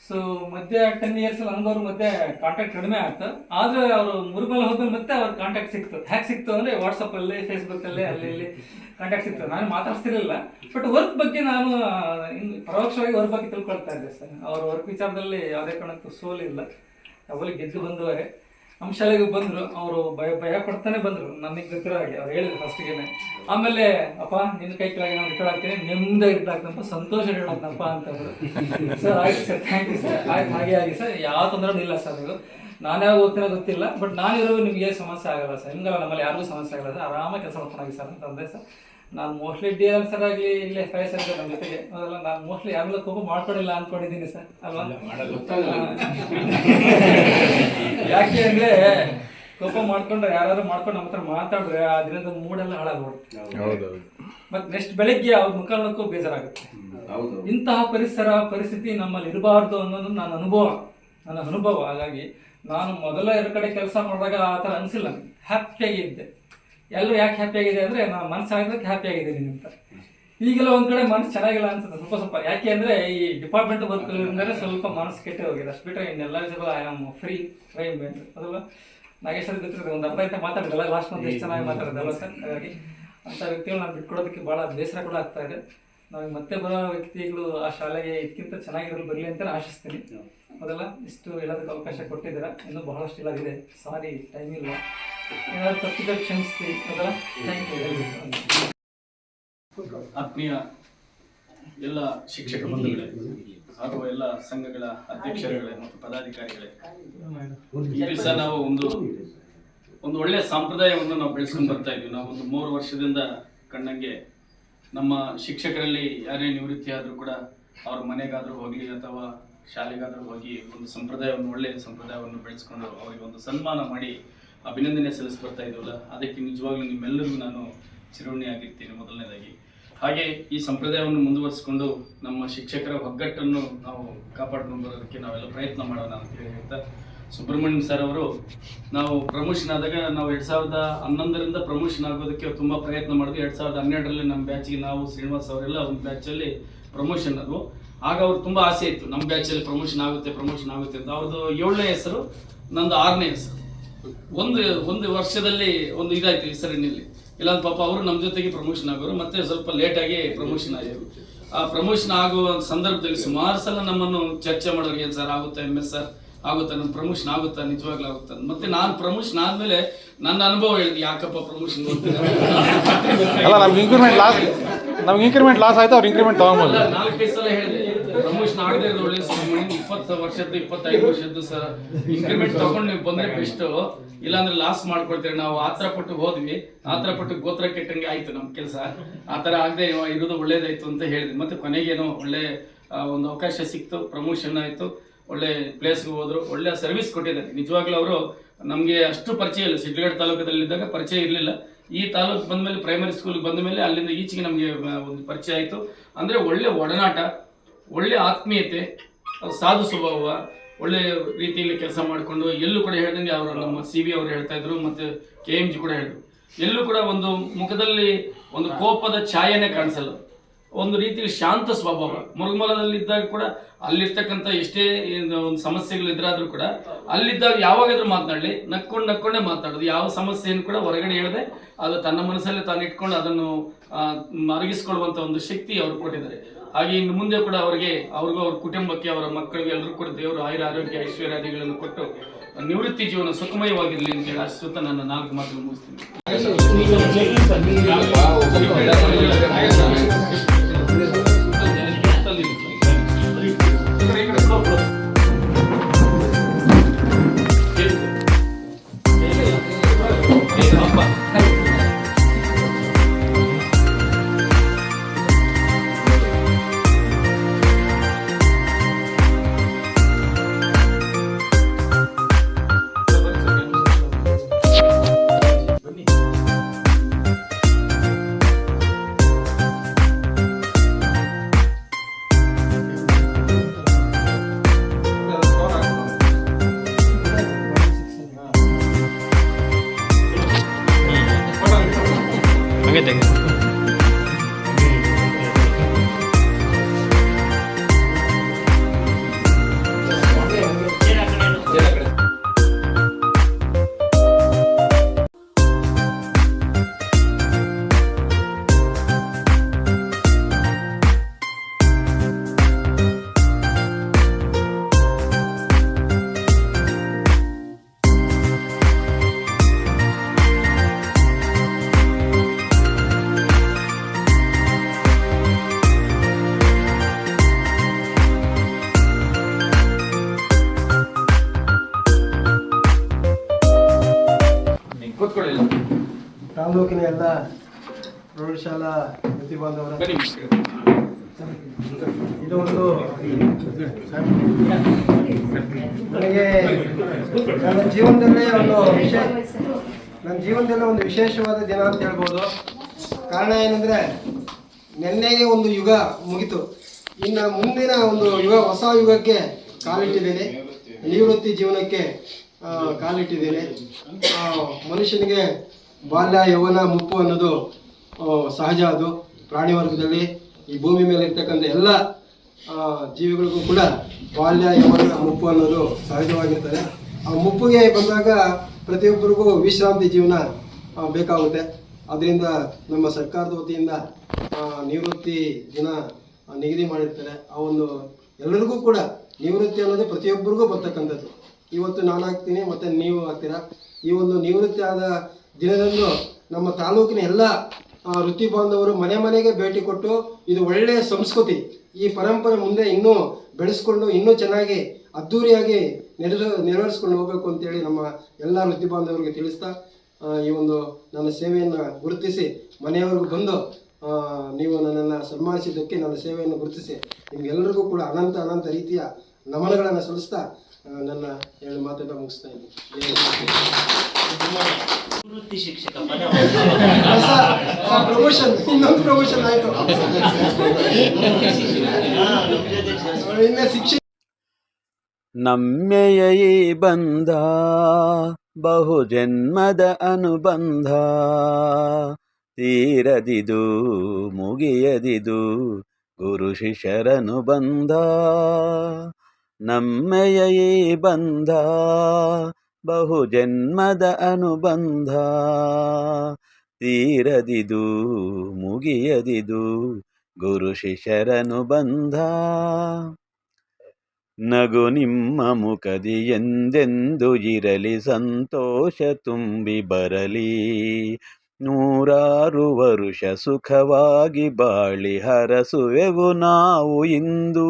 ಸೊ ಮಧ್ಯೆ 10 ಇಯರ್ಸ್ ನನಗವ್ರ ಮಧ್ಯೆ ಕಾಂಟ್ಯಾಕ್ಟ್ ಕಡಿಮೆ ಆಯ್ತು. ಆದರೆ ಅವರು ಮುರುಗಲ್ ಹೋದ್ಮೇಲೆ ಮತ್ತೆ ಅವ್ರ ಕಾಂಟ್ಯಾಕ್ಟ್ ಸಿಕ್ತು. ಹ್ಯಾಕ್ ಸಿಕ್ತು ಅಂದರೆ ವಾಟ್ಸಪ್ಪಲ್ಲಿ, ಫೇಸ್ಬುಕ್ಕಲ್ಲಿ, ಅಲ್ಲಿ ಇಲ್ಲಿ ಕಾಂಟ್ಯಾಕ್ಟ್ ಸಿಕ್ತು. ನಾನು ಮಾತಾಡ್ತಿರಲಿಲ್ಲ, ಬಟ್ ವರ್ಕ್ ಬಗ್ಗೆ ನಾನು ಪರೋಕ್ಷವಾಗಿ ವರ್ಕ್ ಬಗ್ಗೆ ತಿಳ್ಕೊಳ್ತಾ ಇದ್ದೆ ಸರ್. ಅವ್ರ ವರ್ಕ್ ವಿಚಾರದಲ್ಲಿ ಯಾವುದೇ ಕಾರಣಕ್ಕೂ ಸೋಲಿಲ್ಲ, ಯಾವಾಗಲೂ ಗೆದ್ದು ಬಂದವರೇ. ನಮ್ಮ ಶಾಲೆಗೆ ಬಂದರು, ಅವರು ಭಯ ಪಡ್ತಾನೆ ಬಂದರು. ನನಗೆ ಗೊತ್ತಿರೋ ಹಾಗೆ ಅವ್ರು ಹೇಳಿದ್ರು ಫಸ್ಟಿಗೆ. ಆಮೇಲೆ ಅಪ್ಪ ನಿನ್ನ ಕೈ ಕೆಳಗೆ ನಾನು ರಿಟೈರ್ಡ್ ಆಗ್ತೀನಿ, ನೆಮ್ಮದಿ ರಿಟೈರ್ಡ್ ಆಗ್ತನಪ್ಪ, ಸಂತೋಷ ರಿಟೈರ್ಡ್ ಆಗ್ತನಪ್ಪ ಅಂತಂದರು. ಸರ್ ಆಯ್ತು ಸರ್, ಥ್ಯಾಂಕ್ ಯು ಸರ್, ಆಯ್ತು ಹಾಗೆ ಆಗಿ ಸರ್, ಯಾವ ತೊಂದರೆನೂ ಇಲ್ಲ ಸರ್. ನೀವು ನಾನು ಯಾವಾಗ ಹೋಗ್ತೀನೋ ಗೊತ್ತಿಲ್ಲ, ಬಟ್ ನಾನಿರೋ ನಿಮಗೆ ಸಮಸ್ಯೆ ಆಗಲ್ಲ ಸರ್, ನಿಮಗೆಲ್ಲ ನಮ್ಮಲ್ಲಿ ಯಾರಿಗೂ ಸಮಸ್ಯೆ ಆಗಲ್ಲ ಸರ್, ಆರಾಮಾಗಿ ಕೆಲಸ ಮಾಡ್ಕೊಂಡಾಗಿ ಸರ್ ಅಂತಂದೆ ಸರ್. ನಾನು ಮೋಸ್ಟ್ಲಿ DL ಸರ್ ಆಗಲಿ ಇಲ್ಲೇ FIS ಸರ್ ನಮ್ಮ ಜೊತೆಗೆ ಅದೆಲ್ಲ ನಾನು ಮೋಸ್ಟ್ಲಿ ಯಾವಾಗಲೂ ಕೋಪ ಮಾಡ್ಕೊಂಡಿಲ್ಲ ಅಂದ್ಕೊಂಡಿದ್ದೀನಿ ಸರ್, ಅಲ್ವಾ? ಯಾಕೆ ಅಂದರೆ ಕೋಪ ಮಾಡ್ಕೊಂಡ್ರೆ ಯಾರಾದ್ರೂ ಮಾಡ್ಕೊಂಡು ನಮ್ಮ ಹತ್ರ ಮಾತಾಡಿದ್ರೆ ಆ ದಿನದ ಮೂಡೆಲ್ಲ ಹಾಳಾಗ್ಬಿಡುತ್ತೆ. ಮತ್ತೆ ನೆಕ್ಸ್ಟ್ ಬೆಳಗ್ಗೆ ಅವ್ರ ಮುಖಾಳಕ್ಕೂ ಬೇಜಾರಾಗುತ್ತೆ. ಇಂತಹ ಪರಿಸ್ಥಿತಿ ನಮ್ಮಲ್ಲಿ ಇರಬಾರ್ದು ಅನ್ನೋದು ನನ್ನ ಅನುಭವ. ಹಾಗಾಗಿ ನಾನು ಮೊದಲ 2 ಕಡೆ ಕೆಲಸ ಮಾಡಿದಾಗ ಆ ಥರ ಅನಿಸಿಲ್ಲ, ಹ್ಯಾಪಿಯಾಗಿದ್ದೆ. ಎಲ್ಲರೂ ಯಾಕೆ ಹ್ಯಾಪಿಯಾಗಿದೆ ಅಂದರೆ ನಾನು ಮನಸ್ಸಾಗಿದ್ದಕ್ಕೆ ಹ್ಯಾಪಿಯಾಗಿದ್ದೀನಿ ಅಂತ. ಈಗೆಲ್ಲ ಒಂದು ಕಡೆ ಮನಸ್ಸು ಚೆನ್ನಾಗಿಲ್ಲ ಅನ್ಸುತ್ತೆ ಸ್ವಲ್ಪ. ಯಾಕೆ ಅಂದರೆ ಈ ಡಿಪಾರ್ಟ್ಮೆಂಟ್ ವರ್ಕ್ ಅಂದರೆ ಸ್ವಲ್ಪ ಮನಸ್ಸು ಕೆಟ್ಟೆ ಹೋಗಿದೆ, ಅಷ್ಟು ಬಿಟ್ಟರೆ ಇನ್ನೆಲ್ಲ ವಿಷಯಗಳು ಐ ಆಮ್ ಫ್ರೀ ಮೈಂಡ್. ಅದಲ್ಲ ನಾಗೇಶ್ ಅವ್ರಿಗೆ ಗೊತ್ತಿರೋದು, ಒಂದು ಅರ್ಧ ಗಂಟೆ ಮಾತಾಡಿದಲ್ಲ ಲಾಸ್ಟ್ ಮಂತ್, ಎಷ್ಟು ಚೆನ್ನಾಗಿ ಮಾತಾಡಿದಲ್ಲ ಸರ್. ಹಾಗಾಗಿ ಅಂಥ ವ್ಯಕ್ತಿಗಳು ನಾನು ಬಿಟ್ಕೊಡೋದಕ್ಕೆ ಭಾಳ ಬೇಸರ ಕೂಡ ಆಗ್ತಾ ಇದೆ. ನಾವು ಮತ್ತೆ ಬರೋ ವ್ಯಕ್ತಿಗಳು ಆ ಶಾಲೆಗೆ ಇದಕ್ಕಿಂತ ಚೆನ್ನಾಗಿರೋದು ಬರಲಿ ಅಂತ ಆಶಿಸ್ತೀನಿ. ಅದೆಲ್ಲ ಇಷ್ಟು ಹೇಳೋದಕ್ಕೆ ಅವಕಾಶ ಕೊಟ್ಟಿದ್ದೀರಾ. ಇನ್ನೂ ಬಹಳಷ್ಟು ಇಲ್ಲದಿದೆ, ಸಾರಿ ಟೈಮ್ ಇಲ್ಲ, ಏನಾದ್ರು ತಪ್ಪಿದ್ರೆ ಕ್ಷಮಿಸ್ತೀವಿ. ಅದೆಲ್ಲ ಥ್ಯಾಂಕ್ ಯು. ಆತ್ಮೀಯ ಎಲ್ಲ ಶಿಕ್ಷಕ ಬಂಧುಗಳೇ ಹಾಗೂ ಎಲ್ಲ ಸಂಘಗಳ ಅಧ್ಯಕ್ಷರುಗಳೇ ಮತ್ತು ಪದಾಧಿಕಾರಿಗಳೇ, ಈ ದಿವಸ ನಾವು ಒಂದು ಒಳ್ಳೆಯ ಸಂಪ್ರದಾಯವನ್ನು ನಾವು ಬೆಳೆಸ್ಕೊಂಡು ಬರ್ತಾ ಇದ್ವಿ. ನಾವು ಒಂದು 3 ವರ್ಷದಿಂದ ಕಣ್ಣಂಗೆ ನಮ್ಮ ಶಿಕ್ಷಕರಲ್ಲಿ ಯಾರೇ ನಿವೃತ್ತಿ ಆದರೂ ಕೂಡ ಅವ್ರ ಮನೆಗಾದರೂ ಹೋಗಲಿ ಅಥವಾ ಶಾಲೆಗಾದರೂ ಹೋಗಿ ಒಂದು ಸಂಪ್ರದಾಯವನ್ನು, ಒಳ್ಳೆಯ ಸಂಪ್ರದಾಯವನ್ನು ಬೆಳೆಸ್ಕೊಂಡು ಅವರಿಗೆ ಒಂದು ಸನ್ಮಾನ ಮಾಡಿ ಅಭಿನಂದನೆ ಸಲ್ಲಿಸ್ಬರ್ತಾ ಇದ್ದೀವಲ್ಲ, ಅದಕ್ಕೆ ನಿಜವಾಗ್ಲೂ ನಿಮ್ಮೆಲ್ಲರಿಗೂ ನಾನು ಚಿರಋಣಿಯಾಗಿರ್ತೀನಿ ಮೊದಲನೇದಾಗಿ. ಹಾಗೆ ಈ ಸಂಪ್ರದಾಯವನ್ನು ಮುಂದುವರಿಸಿಕೊಂಡು ನಮ್ಮ ಶಿಕ್ಷಕರ ಒಗ್ಗಟ್ಟನ್ನು ನಾವು ಕಾಪಾಡ್ಕೊಂಡು ಬರೋದಕ್ಕೆ ನಾವೆಲ್ಲ ಪ್ರಯತ್ನ ಮಾಡೋಣ ಅಂತ ಹೇಳ್ತಾ, ಸುಬ್ರಹ್ಮಣ್ಯಂ ಸರ್ ಅವರು ನಾವು ಪ್ರಮೋಷನ್ ಆದಾಗ ನಾವು 2011ರಿಂದ ಪ್ರಮೋಷನ್ ಆಗೋದಕ್ಕೆ ತುಂಬ ಪ್ರಯತ್ನ ಮಾಡಿದ್ವಿ. 2012ರಲ್ಲಿ ನಮ್ಮ ಬ್ಯಾಚಿಗೆ ನಾವು ಶ್ರೀನಿವಾಸ್ ಅವರೆಲ್ಲ ಒಂದು ಬ್ಯಾಚಲ್ಲಿ ಪ್ರಮೋಷನ್ ಅದು. ಆಗ ಅವ್ರು ತುಂಬ ಆಸೆ ಇತ್ತು, ನಮ್ಮ ಬ್ಯಾಚಲ್ಲಿ ಪ್ರಮೋಷನ್ ಆಗುತ್ತೆ ಅಂತ. ಅವ್ರದ್ದು 7ನೇ ಹೆಸರು, ನಂದು 6ನೇ ಹೆಸರು. ಒಂದು ವರ್ಷದಲ್ಲಿ ಒಂದು ಇದಾಯ್ತು ಹೆಸರಿನಲ್ಲಿ. ಇಲ್ಲಾಂದ್ರೆ ಪಾಪ ಅವರು ನಮ್ಮ ಜೊತೆಗೆ ಪ್ರಮೋಷನ್ ಆಗೋರು, ಮತ್ತೆ ಸ್ವಲ್ಪ ಲೇಟಾಗಿ ಪ್ರಮೋಷನ್ ಆಗಿದ್ರು. ಆ ಪ್ರಮೋಷನ್ ಆಗುವ ಸಂದರ್ಭದಲ್ಲಿ ಸುಮಾರು ಸಲ ನಮ್ಮನ್ನು ಚರ್ಚೆ ಮಾಡೋರು, ಏನು ಸರ್ ಆಗುತ್ತಾ, MS ಸರ್ ಆಗುತ್ತಾ, ನಮ್ಮ ಪ್ರಮೋಷನ್ ಆಗುತ್ತಾ, ನಿಜವಾಗ್ಲೂ ಆಗುತ್ತಾ. ಮತ್ತೆ ನಾನು ಪ್ರಮೋಷನ್ ಆದಮೇಲೆ ನನ್ನ ಅನುಭವ ಹೇಳಿದೆ, ಯಾಕಪ್ಪ ಪ್ರಮೋಷನ್ ಅಲ್ಲ, ನಮ್ಗೆ ಇನ್ಕ್ರಿಮೆಂಟ್ ಲಾಸ್ ಆಯ್ತು, ಅವ್ರು ಇನ್ಕ್ರಿಮೆಂಟ್ ತಗೊಂಬೋದು. 4-5 ಸಲ ಹೇಳಿದೆ ಪ್ರಮೋಷನ್ ಆಗದೆ ಇರೋದು ಒಳ್ಳೆ. 20 ವರ್ಷದ್ದು 25 ವರ್ಷದ್ದು ಸರ್ ಇನ್ಕ್ರಿಮೆಂಟ್ ತಗೊಂಡು ನೀವು ಬಂದ್ರೆ ಬೆಸ್ಟ್, ಇಲ್ಲಾಂದ್ರೆ ಲಾಸ್ ಮಾಡ್ಕೊಳ್ತೀರಿ. ನಾವು ಆತರ ಪಟ್ಟು ಹೋದ್ವಿ, ಆತರ ಪಟ್ಟು ಗೋತ್ರ ಕೆಟ್ಟಂಗೆ ಆಯ್ತು ನಮ್ಮ ಕೆಲಸ. ಆ ಥರ ಆಗದೆ ಇರೋದು ಒಳ್ಳೇದಾಯ್ತು ಅಂತ ಹೇಳಿದ್ವಿ. ಮತ್ತೆ ಕೊನೆಗೇನೋ ಒಳ್ಳೆ ಒಂದು ಅವಕಾಶ ಸಿಕ್ತು, ಪ್ರಮೋಷನ್ ಆಯಿತು, ಒಳ್ಳೆ ಪ್ಲೇಸ್ಗೆ ಹೋದ್ರು, ಒಳ್ಳೆ ಸರ್ವಿಸ್ ಕೊಟ್ಟಿದ್ದಾರೆ. ನಿಜವಾಗ್ಲೂ ಅವರು ನಮಗೆ ಅಷ್ಟು ಪರಿಚಯ ಇಲ್ಲ, ಶಿಡ್ಲಘಟ್ಟ ತಾಲೂಕದಲ್ಲಿದ್ದಾಗ ಪರಿಚಯ ಇರಲಿಲ್ಲ. ಈ ತಾಲೂಕು ಬಂದ ಮೇಲೆ, ಪ್ರೈಮರಿ ಸ್ಕೂಲ್ಗೆ ಬಂದ ಮೇಲೆ ಅಲ್ಲಿಂದ ಈಚೆಗೆ ನಮಗೆ ಒಂದು ಪರಿಚಯ ಆಯಿತು. ಅಂದರೆ ಒಳ್ಳೆ ಒಡನಾಟ, ಒಳ್ಳೆ ಆತ್ಮೀಯತೆ, ಸಾಧು ಸ್ವಭಾವ, ಒಳ್ಳೆ ರೀತಿಯಲ್ಲಿ ಕೆಲಸ ಮಾಡಿಕೊಂಡು, ಎಲ್ಲೂ ಕೂಡ ಹೇಳ್ದಂಗೆ ಅವರು ನಮ್ಮ CB ಅವರು ಹೇಳ್ತಾ ಇದ್ರು, ಮತ್ತು KMG ಕೂಡ ಹೇಳಿದ್ರು, ಎಲ್ಲೂ ಕೂಡ ಒಂದು ಮುಖದಲ್ಲಿ ಒಂದು ಕೋಪದ ಛಾಯೆನೇ ಕಾಣಿಸಲ್ಲ. ಒಂದು ರೀತಿಯಲ್ಲಿ ಶಾಂತ ಸ್ವಭಾವ. ಮುರುಗಮಲದಲ್ಲಿದ್ದಾಗ ಕೂಡ ಅಲ್ಲಿರ್ತಕ್ಕಂಥ ಎಷ್ಟೇ ಒಂದು ಸಮಸ್ಯೆಗಳು ಇದ್ರಾದ್ರೂ ಕೂಡ ಅಲ್ಲಿದ್ದಾಗ ಯಾವಾಗಾದ್ರೂ ಮಾತನಾಡಲಿ ನಕ್ಕೊಂಡೇ ಮಾತಾಡೋದು. ಯಾವ ಸಮಸ್ಯೆಯನ್ನು ಕೂಡ ಹೊರಗಡೆ ಹೇಳದೆ ಅದು ತನ್ನ ಮನಸ್ಸಲ್ಲೇ ತಾನು ಇಟ್ಕೊಂಡು ಅದನ್ನು ಅರಗಿಸ್ಕೊಳ್ಳುವಂಥ ಒಂದು ಶಕ್ತಿ ಅವರು ಕೊಟ್ಟಿದ್ದಾರೆ. ಹಾಗೆ ಇನ್ನು ಮುಂದೆ ಕೂಡ ಅವ್ರಿಗೂ ಅವ್ರ ಕುಟುಂಬಕ್ಕೆ, ಅವರ ಮಕ್ಕಳಿಗೆ ಎಲ್ಲರೂ ಕೂಡ ದೇವರು ಆಯುರ ಆರೋಗ್ಯ ಐಶ್ವರ್ಯಾದಿಗಳನ್ನು ಕೊಟ್ಟು ನಿವೃತ್ತಿ ಜೀವನ ಸುಖಮಯವಾಗಿರಲಿ ಅಂತ ಹೇಳಿ ಆಶಿಸುತ್ತಾ ನನ್ನ 4 ಮಾತುಗಳು ಮುಗಿಸ್ತೀನಿ. ತಾಲೂಕಿನ ಎಲ್ಲ ಪ್ರೌಢಶಾಲಾ ಪ್ರತಿಬಂಧವರ ಇದು ಒಂದು ನನಗೆ ನನ್ನ ಜೀವನದಲ್ಲೇ ಒಂದು ವಿಶೇಷವಾದ ದಿನ ಅಂತ ಹೇಳ್ಬೋದು. ಕಾರಣ ಏನಂದರೆ, ನೆನ್ನೆಗೆ ಒಂದು ಯುಗ ಮುಗಿತು, ಇನ್ನು ಮುಂದಿನ ಒಂದು ಹೊಸ ಯುಗಕ್ಕೆ ಕಾಲಿಟ್ಟಿದ್ದೇನೆ, ನಿವೃತ್ತಿ ಜೀವನಕ್ಕೆ ಕಾಲಿಟ್ಟಿದ್ದೇನೆ. ಮನುಷ್ಯನಿಗೆ ಬಾಲ್ಯ ಯೌವನ ಮುಪ್ಪು ಅನ್ನೋದು ಸಹಜ. ಅದು ಪ್ರಾಣಿ ವರ್ಗದಲ್ಲಿ ಈ ಭೂಮಿ ಮೇಲೆ ಇರ್ತಕ್ಕಂಥ ಎಲ್ಲ ಜೀವಿಗಳಿಗೂ ಕೂಡ ಬಾಲ್ಯ ಯೌವನ ಮುಪ್ಪು ಅನ್ನೋದು ಸಹಜವಾಗಿರ್ತದೆ. ಆ ಮುಪ್ಪಿಗೆ ಬಂದಾಗ ಪ್ರತಿಯೊಬ್ಬರಿಗೂ ವಿಶ್ರಾಂತಿ ಜೀವನ ಬೇಕಾಗುತ್ತೆ. ಅದರಿಂದ ನಮ್ಮ ಸರ್ಕಾರದ ವತಿಯಿಂದ ನಿವೃತ್ತಿ ದಿನ ನಿಗದಿ ಮಾಡಿರ್ತಾರೆ. ಆ ಒಂದು ಎಲ್ಲರಿಗೂ ಕೂಡ ನಿವೃತ್ತಿ ಅನ್ನೋದು ಪ್ರತಿಯೊಬ್ಬರಿಗೂ ಬರ್ತಕ್ಕಂಥದ್ದು. ಇವತ್ತು ನಾನು ಆಗ್ತೀನಿ, ಮತ್ತು ನೀವು ಆಗ್ತೀರಾ. ಈ ಒಂದು ನಿವೃತ್ತಿ ಆದ ದಿನದಂದು ನಮ್ಮ ತಾಲೂಕಿನ ಎಲ್ಲ ವೃತ್ತಿ ಬಾಂಧವರು ಮನೆ ಮನೆಗೆ ಭೇಟಿ ಕೊಟ್ಟು, ಇದು ಒಳ್ಳೆಯ ಸಂಸ್ಕೃತಿ, ಈ ಪರಂಪರೆ ಮುಂದೆ ಇನ್ನೂ ಬೆಳೆಸ್ಕೊಂಡು ಇನ್ನೂ ಚೆನ್ನಾಗಿ ಅದ್ಧೂರಿಯಾಗಿ ನೆರವೇರಿಸ್ಕೊಂಡು ಹೋಗಬೇಕು ಅಂತೇಳಿ ನಮ್ಮ ಎಲ್ಲ ವೃತ್ತಿ ಬಾಂಧವರಿಗೆ ತಿಳಿಸ್ತಾ, ಈ ಒಂದು ನನ್ನ ಸೇವೆಯನ್ನು ಗುರುತಿಸಿ ಮನೆಯವರೆಗೂ ಬಂದು ನೀವು ನನ್ನನ್ನು ಸನ್ಮಾನಿಸಿದ್ದಕ್ಕೆ, ನನ್ನ ಸೇವೆಯನ್ನು ಗುರುತಿಸಿ ನಿಮಗೆಲ್ಲರಿಗೂ ಕೂಡ ಅನಂತ ರೀತಿಯ ನಮನಗಳನ್ನು ಸಲ್ಲಿಸ್ತಾ ನನ್ನ 2 ಮಾತನ್ನ ಮುಗಿಸ್ತಾ ಇದ್ದೀನಿ. ವೃತ್ತಿ ಶಿಕ್ಷಕ ಪದ ಪ್ರಮೋಷನ್, ಇನ್ನೊಂದು ಪ್ರಮೋಷನ್ ಆಯಿತು. ಇನ್ನು ಶಿಕ್ಷೆ ನಮ್ಮೆಯ ಈ ಬಂಧ ಬಹುಜನ್ಮದ ಅನುಬಂಧ, ತೀರದಿದು ಮುಗಿಯದಿದು ಗುರು ಶಿಷ್ಯರನುಬಂಧ. ನಮ್ಮೆಯ ಈ ಬಂಧ ಬಹುಜನ್ಮದ ಅನುಬಂಧ, ತೀರದಿದು ಮುಗಿಯದಿದು ಗುರು ಶಿಷ್ಯರನುಬಂಧ. ನಗು ನಿಮ್ಮ ಮುಖದಿ ಎಂದೆಂದು ಇರಲಿ, ಸಂತೋಷ ತುಂಬಿ ಬರಲಿ, 100 ವರುಷ ಸುಖವಾಗಿ ಬಾಳಿ ಹರಸುವೆವು ನಾವು ಇಂದು.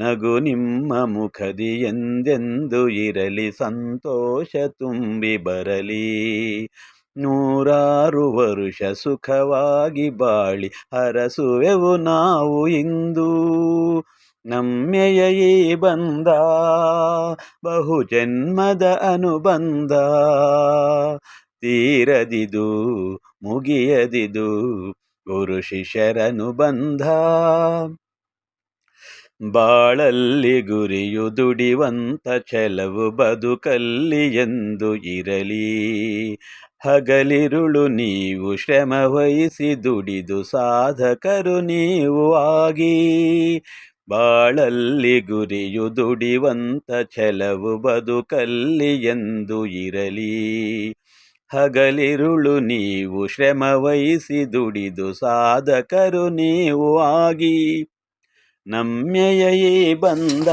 ನಗು ನಿಮ್ಮ ಮುಖದಿ ಎಂದೆಂದು ಇರಲಿ, ಸಂತೋಷ ತುಂಬಿ ಬರಲಿ, 100 ವರುಷ ಸುಖವಾಗಿ ಬಾಳಿ ಹರಸುವೆವು ನಾವು ಇಂದು. ನಮ್ಮೆಯ ಈ ಬಂಧ ಬಹುಜನ್ಮದ ಅನುಬಂಧ, ತೀರದಿದು ಮುಗಿಯದಿದು ಗುರು ಶಿಷ್ಯರನುಬಂಧ. ಬಾಳಲ್ಲಿ ಗುರಿಯು ದುಡಿವಂತ ಛಲವು ಬದುಕಲ್ಲಿ ಎಂದು ಇರಲಿ, ಹಗಲಿರುಳು ನೀವು ಶ್ರಮ ವಹಿಸಿ ದುಡಿದು ಸಾಧಕರು ನೀವು ಆಗಿ. ಬಾಳಲ್ಲಿ ಗುರಿಯು ದುಡಿವಂತ ಛಲವು ಬದುಕಲ್ಲಿ ಎಂದು ಇರಲಿ, ಹಗಲಿರುಳು ನೀವು ಶ್ರಮ ವಹಿಸಿ ದುಡಿದು ಸಾಧಕರು ನೀವು ಆಗಿ. ನಮ್ಮೆಯ ಈ ಬಂಧ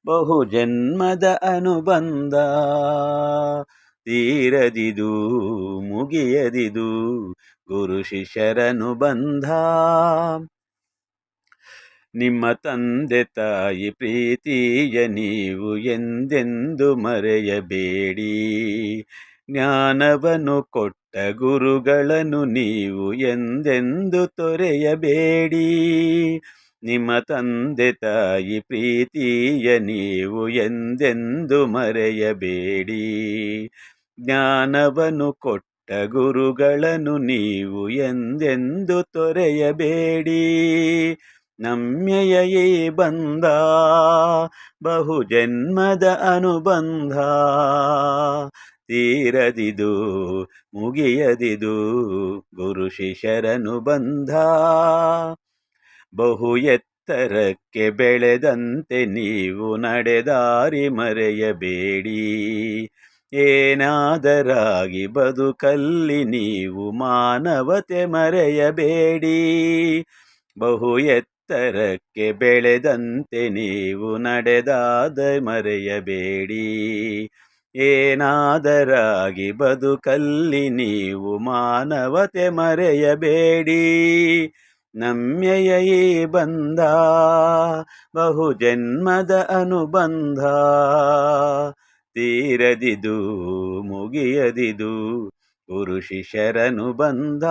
ಬಹುಜನ್ಮದ ಅನುಬಂಧ, ತೀರದಿದು ಮುಗಿಯದಿದು ಗುರು ಶಿಷ್ಯರನುಬಂಧ. ನಿಮ್ಮ ತಂದೆ ತಾಯಿ ಪ್ರೀತಿಯ ನೀವು ಎಂದೆಂದು ಮರೆಯಬೇಡಿ, ಜ್ಞಾನವನ್ನು ಕೊಟ್ಟ ಗುರುಗಳನ್ನು ನೀವು ಎಂದೆಂದು ತೊರೆಯಬೇಡಿ. ನಿಮ್ಮ ತಂದೆ ತಾಯಿ ಪ್ರೀತಿಯ ನೀವು ಎಂದೆಂದು ಮರೆಯಬೇಡಿ, ಜ್ಞಾನವನ್ನು ಕೊಟ್ಟ ಗುರುಗಳನ್ನು ನೀವು ಎಂದೆಂದು ತೊರೆಯಬೇಡಿ. ನಮ್ಮೆಯ ಈ ಬಂಧ ಬಹುಜನ್ಮದ ಅನುಬಂಧ, ತೀರದಿದು ಮುಗಿಯದಿದು ಗುರು ಶಿಷ್ಯರನುಬಂಧ. ಬಹು ಎತ್ತರಕ್ಕೆ ಬೆಳೆದಂತೆ ನೀವು ನಡೆದಾರಿ ಮರೆಯಬೇಡಿ, ಏನಾದರಾಗಿ ಬದುಕಲ್ಲಿ ನೀವು ಮಾನವತೆ ಮರೆಯಬೇಡಿ. ಬಹು ಎತ್ತರಕ್ಕೆ ಬೆಳೆದಂತೆ ನೀವು ನಡೆದಾದ ಮರೆಯಬೇಡಿ, ಏನಾದರಾಗಿ ಬದುಕಲ್ಲಿ ನೀವು ಮಾನವತೆ ಮರೆಯಬೇಡಿ. ನಮ್ಮೆಯ ಈ ಬಂಧ ಬಹುಜನ್ಮದ ಅನುಬಂಧ, ತೀರದಿದು ಮುಗಿಯದಿದು ಗುರು ಶಿಷ್ಯರನುಬಂಧ.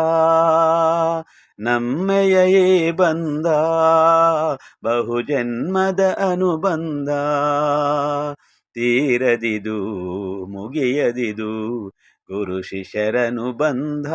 ನಮ್ಮೆಯ ಈ ಬಂಧ ಬಹುಜನ್ಮದ ಅನುಬಂಧ, ತೀರದಿದು ಮುಗಿಯದಿದು ಗುರು ಶಿಷ್ಯರನುಬಂಧ.